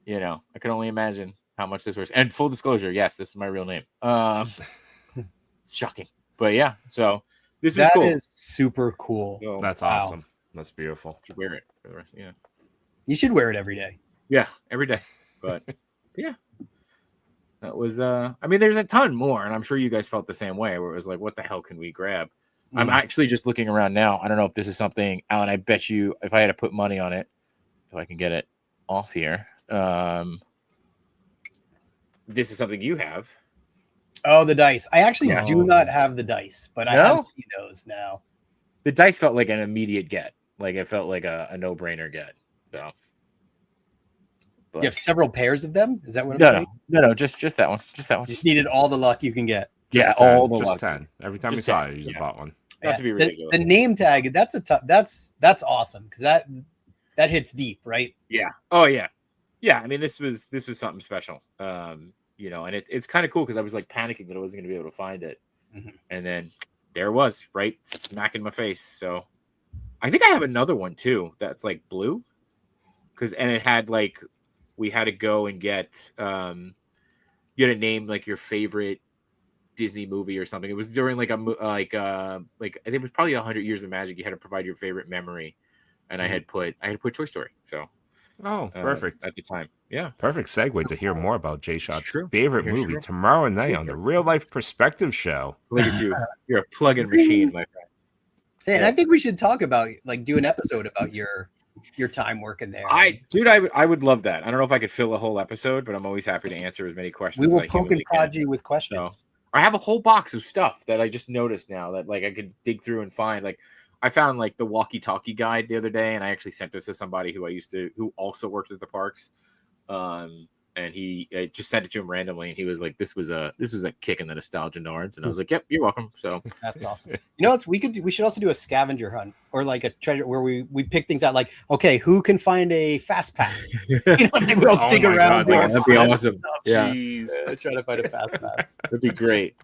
I can only imagine how much this was. And full disclosure, yes, this is my real name. It's shocking. But yeah, so this was cool. That is super cool. So, That's Wow. awesome. That's beautiful. should wear it for the rest. Yeah. You should wear it every day. Yeah, every day. But yeah. That was I mean, there's a ton more, and I'm sure you guys felt the same way, where it was like, what the hell can we grab? I'm actually just looking around now. I don't know if this is something, Alan, I bet you if I had to put money on it, if I can get it off here. This is something you have. Oh, the dice. I actually Yeah. do not have the dice, but I No? have seen those now. The dice felt like an immediate get. Like it felt like a no-brainer get. So but, You have several pairs of them? Is that what I'm saying? no, just that one. Just that one. You just needed all the luck you can get. Yeah, Just 10, all the just luck. 10. Every time Just you saw 10, it, you just yeah. bought one. Not to be ridiculous. The name tag, that's awesome because that hits deep, right? Yeah. Oh yeah. Yeah. I mean, this was something special. And it's kind of cool because I was like panicking that I wasn't gonna be able to find it. Mhm. And then there it was, right smack in my face. So I think I have another one too that's like blue. And it had like we had to go and get you had to name like your favorite Disney movie or something. It was during like I think it was probably 100 Years of Magic. You had to provide your favorite memory, and I had put Toy Story. So Oh, perfect. at the time. Yeah, Perfect segue to hear more about JShot's true. favorite You're movie true. tomorrow night True. on the Real Life Perspective Show. look at you. You're a plug-in machine, my friend. And Yeah. I think we should talk about do an episode about your time working there. I would love that. I don't know if I could fill a whole episode, but I'm always happy to answer as many questions we as will I poke and humanly can. prod you with questions. I have a whole box of stuff that I just noticed now that like I could dig through and find. Like I found like the walkie-talkie guide the other day, and I actually sent this to somebody who also worked at the parks. And he just sent it to him randomly, and he was like, "This was a kick in the nostalgia nards," and I was like, "Yep, you're welcome." So That's awesome. You know what? We should also do a scavenger hunt or like a treasure where we pick things out. Like, okay, who can find a fast pass? Like we'll Oh dig my around. God, like that'd be awesome. Yeah, Jeez. Try to find a fast pass. that'd be great.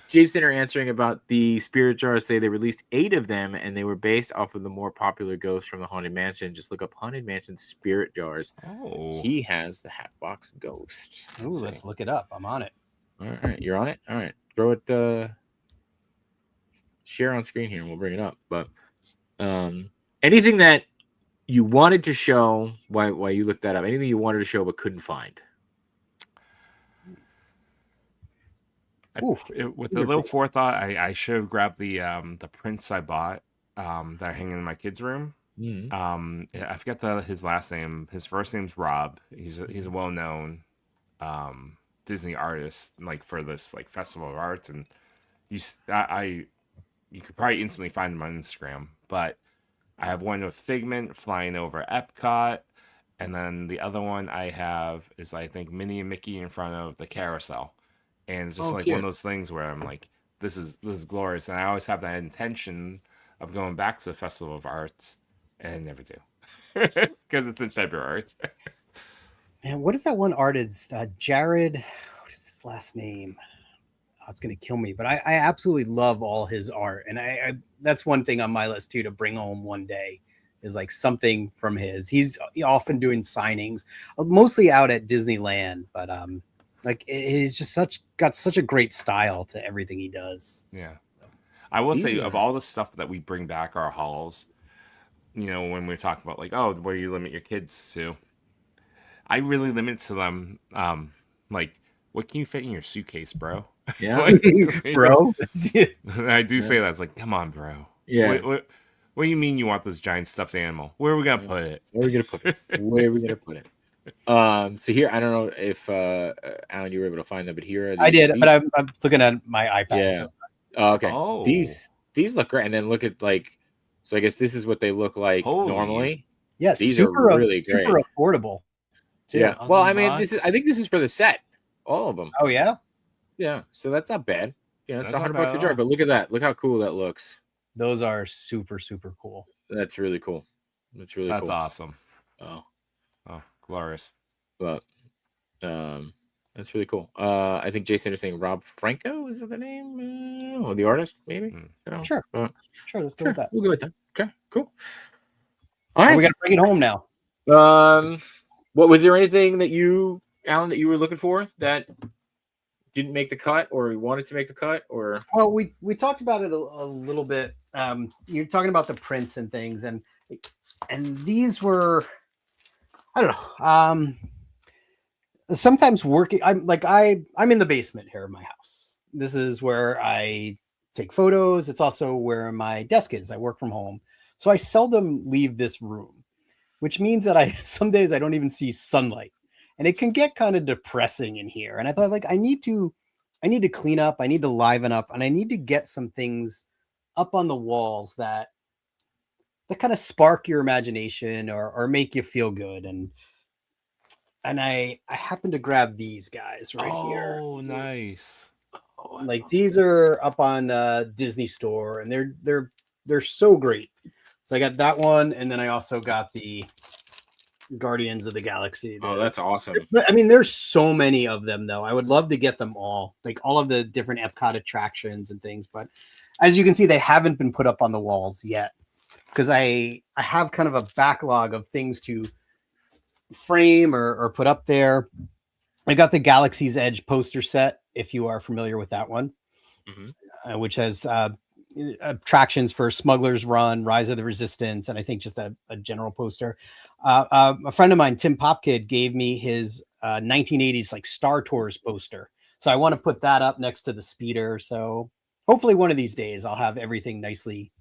Jason are answering about the spirit jars. Say they released 8 of them, and they were based off of the more popular ghosts from the Haunted Mansion. Just look up Haunted Mansion spirit jars. Oh. He has the Hatbox Ghost. Ooh, let's look it up. I'm on it. All right, you're on it. All right, throw it. Share on screen here, and we'll bring it up. But anything that you wanted to show, why you looked that up? Anything you wanted to show but couldn't find? With a little forethought, I should have grabbed the prints I bought that are hanging in my kids' room. I forget his last name. His first name's Rob. He's a well-known Disney artist, like for this like festival of arts, and you could probably instantly find him on Instagram. But I have one with Figment flying over Epcot, and then the other one I have is I think Minnie and Mickey in front of the carousel, and it's just like one of those things where I'm like, this is glorious, and I always have that intention of going back to the Festival of Arts, and I never do because it's in February. Man, what is that one artist? Jared, what is his last name? Oh, it's gonna kill me, but I absolutely love all his art, and I that's one thing on my list too to bring home one day is like something from his. He's often doing signings, mostly out at Disneyland, but like he's just got such a great style to everything he does. Yeah, I will say of all the stuff that we bring back our halls, you know, when we talk about like, oh, where you limit your kids to, I really limit to them, like, what can you fit in your suitcase, bro? Yeah, like, bro. I do say that. It's like, come on, bro. Yeah. What do you mean you want this giant stuffed animal? Where are we gonna put it? Where are we gonna put it? Where are we gonna put it? So here, I don't know if Alan, you were able to find them, but here are I did, but I'm looking at my iPad. Yeah. So. Okay. Oh. These look great, and then look at like. So I guess this is what they look like normally. Yes, these super, are really great. Super affordable. Too. Yeah. Well, I mean, I think this is for the set, all of them. Oh yeah. Yeah. So that's not bad. Yeah, it's That's $100 a jar, but look at that. Look how cool that looks. Those are super cool. That's really cool. That's really That's cool. awesome. Oh, glorious. But that's really cool. I think Jason is saying Rob Franco, is that the name? Or the artist, maybe? Sure. Sure, let's go with that. We'll go with that. Okay, cool. All right. We gotta bring it home now. What was there anything that you, Alan, that you were looking for that didn't make the cut, or you wanted to make the cut, or? Well, we talked about it a little bit. You're talking about the prints and things, and these were, I don't know. Sometimes working, I'm in the basement here in my house. This is where I take photos. It's also where my desk is. I work from home, so I seldom leave this room, which means that some days I don't even see sunlight. And it can get kind of depressing in here. And I thought, like, I need to clean up, I need to liven up, and I need to get some things up on the walls that kind of spark your imagination or make you feel good. And I happened to grab these guys right here. Oh, nice. Like these are up on Disney Store, and they're so great. So I got that one, and then I also got the Guardians of the Galaxy. Oh, that's awesome. But I mean, there's so many of them, though. I would love to get them all, like all of the different Epcot attractions and things. But as you can see, they haven't been put up on the walls yet because I have kind of a backlog of things to frame or put up there. I got the Galaxy's Edge poster set, if you are familiar with that one, which has attractions for Smuggler's Run, Rise of the Resistance, and I think just a general poster. A friend of mine, Tim Popkid, gave me his 1980s like Star Tours poster. So I want to put that up next to the speeder. So hopefully one of these days I'll have everything nicely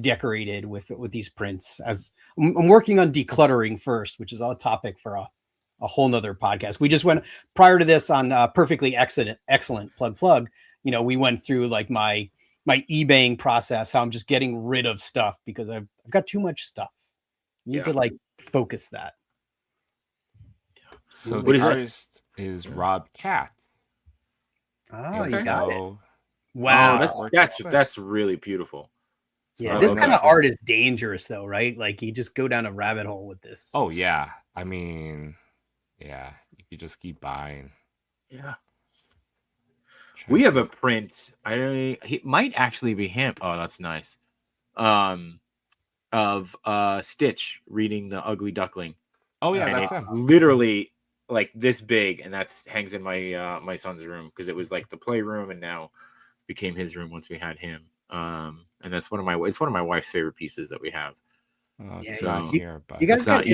decorated with these prints. As I'm working on decluttering first, which is a topic for a whole nother podcast. We just went prior to this on Perfectly Excellent plug. You know, we went through like my eBaying process, how I'm just getting rid of stuff because I've got too much stuff. You need to like focus that. So the artist is Rob Katz. Oh, you got it. Wow, that's really beautiful. Yeah, this kind of art is dangerous though, right? Like you just go down a rabbit hole with this. Oh yeah. I mean, yeah, you could just keep buying. Yeah. We have a print. He might actually be him. Oh, that's nice. Of Stitch reading The Ugly Duckling. Oh yeah, and that's it's literally like this big, and that's hangs in my my son's room because it was like the playroom, and now became his room once we had him. And that's one of my wife's favorite pieces that we have. Oh, yeah, so you guys got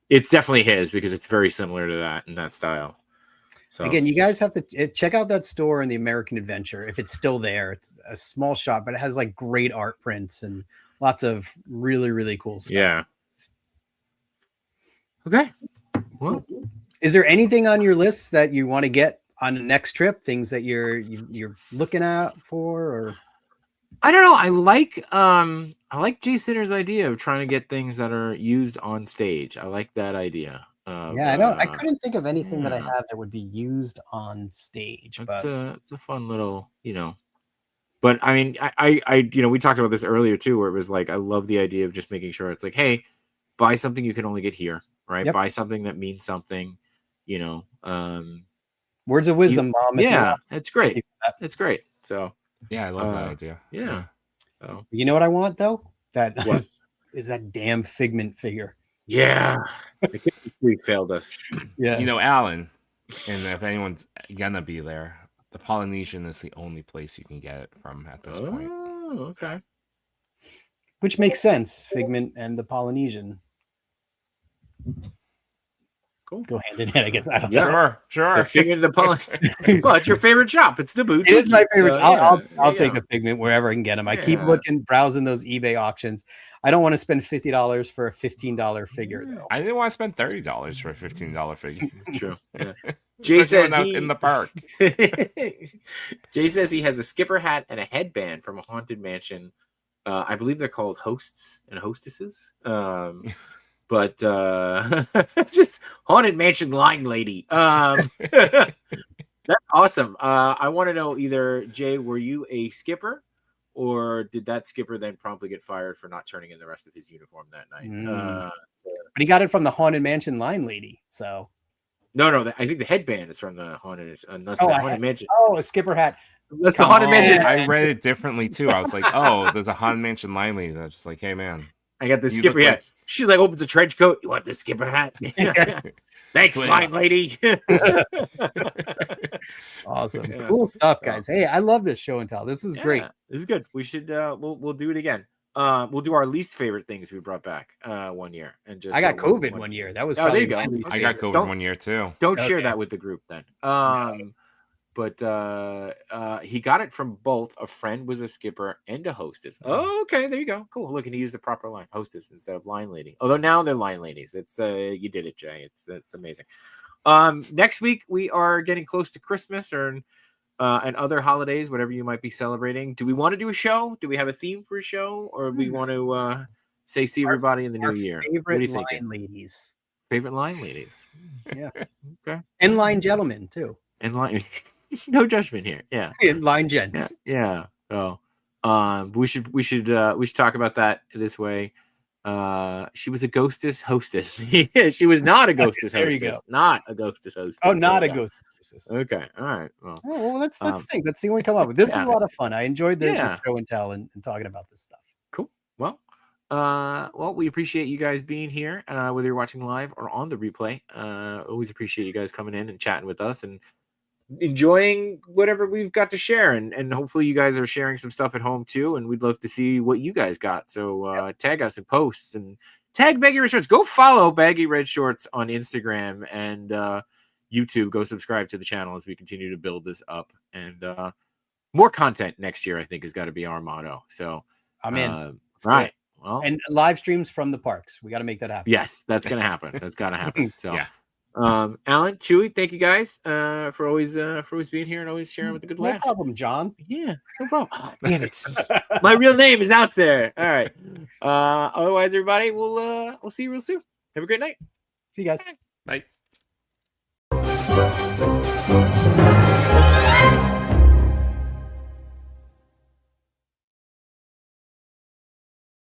it's definitely his because it's very similar to that in that style. So again, you guys have to check out that store in the American Adventure if it's still there. It's a small shop, but it has like great art prints and lots of really, really cool stuff. Yeah. Okay. Well, Is there anything on your list that you want to get on the next trip? Things that you're looking out for, or I don't know. I like Jay Sitter's idea of trying to get things that are used on stage. I like that idea. yeah, I know. I couldn't think of anything that I yeah. have that would be used on stage. It's But it's a fun little, But I mean, I we talked about this earlier too, where it was like I love the idea of just making sure it's like, hey, buy something you can only get here, right? Yep. Buy something that means something, words of wisdom, Mom. Yeah, it's great. It's great. So Yeah, I love that idea. yeah. So you know what I want though? That What? is that damn Figment figure. yeah, we failed us. Yeah, Alan, and if anyone's gonna be there, the Polynesian is the only place you can get it from at this point. Oh, okay. which makes sense. Figment and the Polynesian Cool. go hand in hand, I guess. I don't know. Yeah. Sure. The Figment, the well, it's your favorite shop. It's the boot. It is my favorite. So, I'll take a Figment wherever I can get them. I keep looking, browsing those eBay auctions. I don't want to spend $50 for a $15 figure though. I didn't want to spend $30 for a $15 figure. True. Yeah. Jay says in the park. Jay says he has a skipper hat and a headband from a haunted mansion. I believe they're called hosts and hostesses. But just haunted mansion line lady. That's awesome. I want to know either, Jay, were you a skipper, or did that skipper then promptly get fired for not turning in the rest of his uniform that night? But he got it from the haunted mansion line lady. So no, I think the headband is from the haunted. Haunted mansion. Oh, a skipper hat. That's the haunted mansion. I read it differently too. I was like, oh, there's a haunted mansion line lady. That's just like, hey man, I got the skipper hat. She like opens a trench coat. You want the skipper hat? Thanks, line lady. Awesome. Yeah. Cool stuff, guys. Hey, I love this show and tell. This is great. This is good. We should we'll do it again. We'll do our least favorite things we brought back 1 year, and just I got COVID one year. That was there you probably go. I got COVID 1 year too. Don't share that with the group then. But he got it from both. A friend was a skipper and a hostess. Oh, okay, there you go. Cool. Look, and he used the proper line, hostess instead of line lady. Although now they're line ladies. It's you did it, Jay. It's amazing. Next week we are getting close to Christmas and other holidays, whatever you might be celebrating. Do we want to do a show? Do we have a theme for a show, or do we want to see everybody in the new year? Favorite line ladies. Favorite line ladies. Yeah. Okay. And line gentlemen too. And line. No judgment here. Yeah. And line gents. Yeah. Oh. We should talk about that this way. She was a ghostess hostess. She was not a ghostess There you hostess. go. Not a ghostess hostess. Oh, not a ghostess hostess. Okay. All right. Well, let's think. Let's see what we come up with. This was a lot of fun. I enjoyed the Yeah. show and tell and talking about this stuff. Cool. Well, we appreciate you guys being here, whether you're watching live or on the replay. Always appreciate you guys coming in and chatting with us and enjoying whatever we've got to share, and hopefully you guys are sharing some stuff at home too, and we'd love to see what you guys got. So tag us in posts and tag Baggy Red Shorts. Go follow Baggy Red Shorts on Instagram and YouTube. Go subscribe to the channel as we continue to build this up, and more content next year I think has got to be our motto. So I'm in. Right. Well, and live streams from the parks. We got to make that happen. Yes, that's gonna happen. That's gotta happen. So yeah. Alan, Chewy, thank you guys for always being here and always sharing with the good laughs. No problem, John. Yeah, no problem. Oh, damn it. My real name is out there. All right. Otherwise, everybody, we'll see you real soon. Have a great night. See you guys. Bye.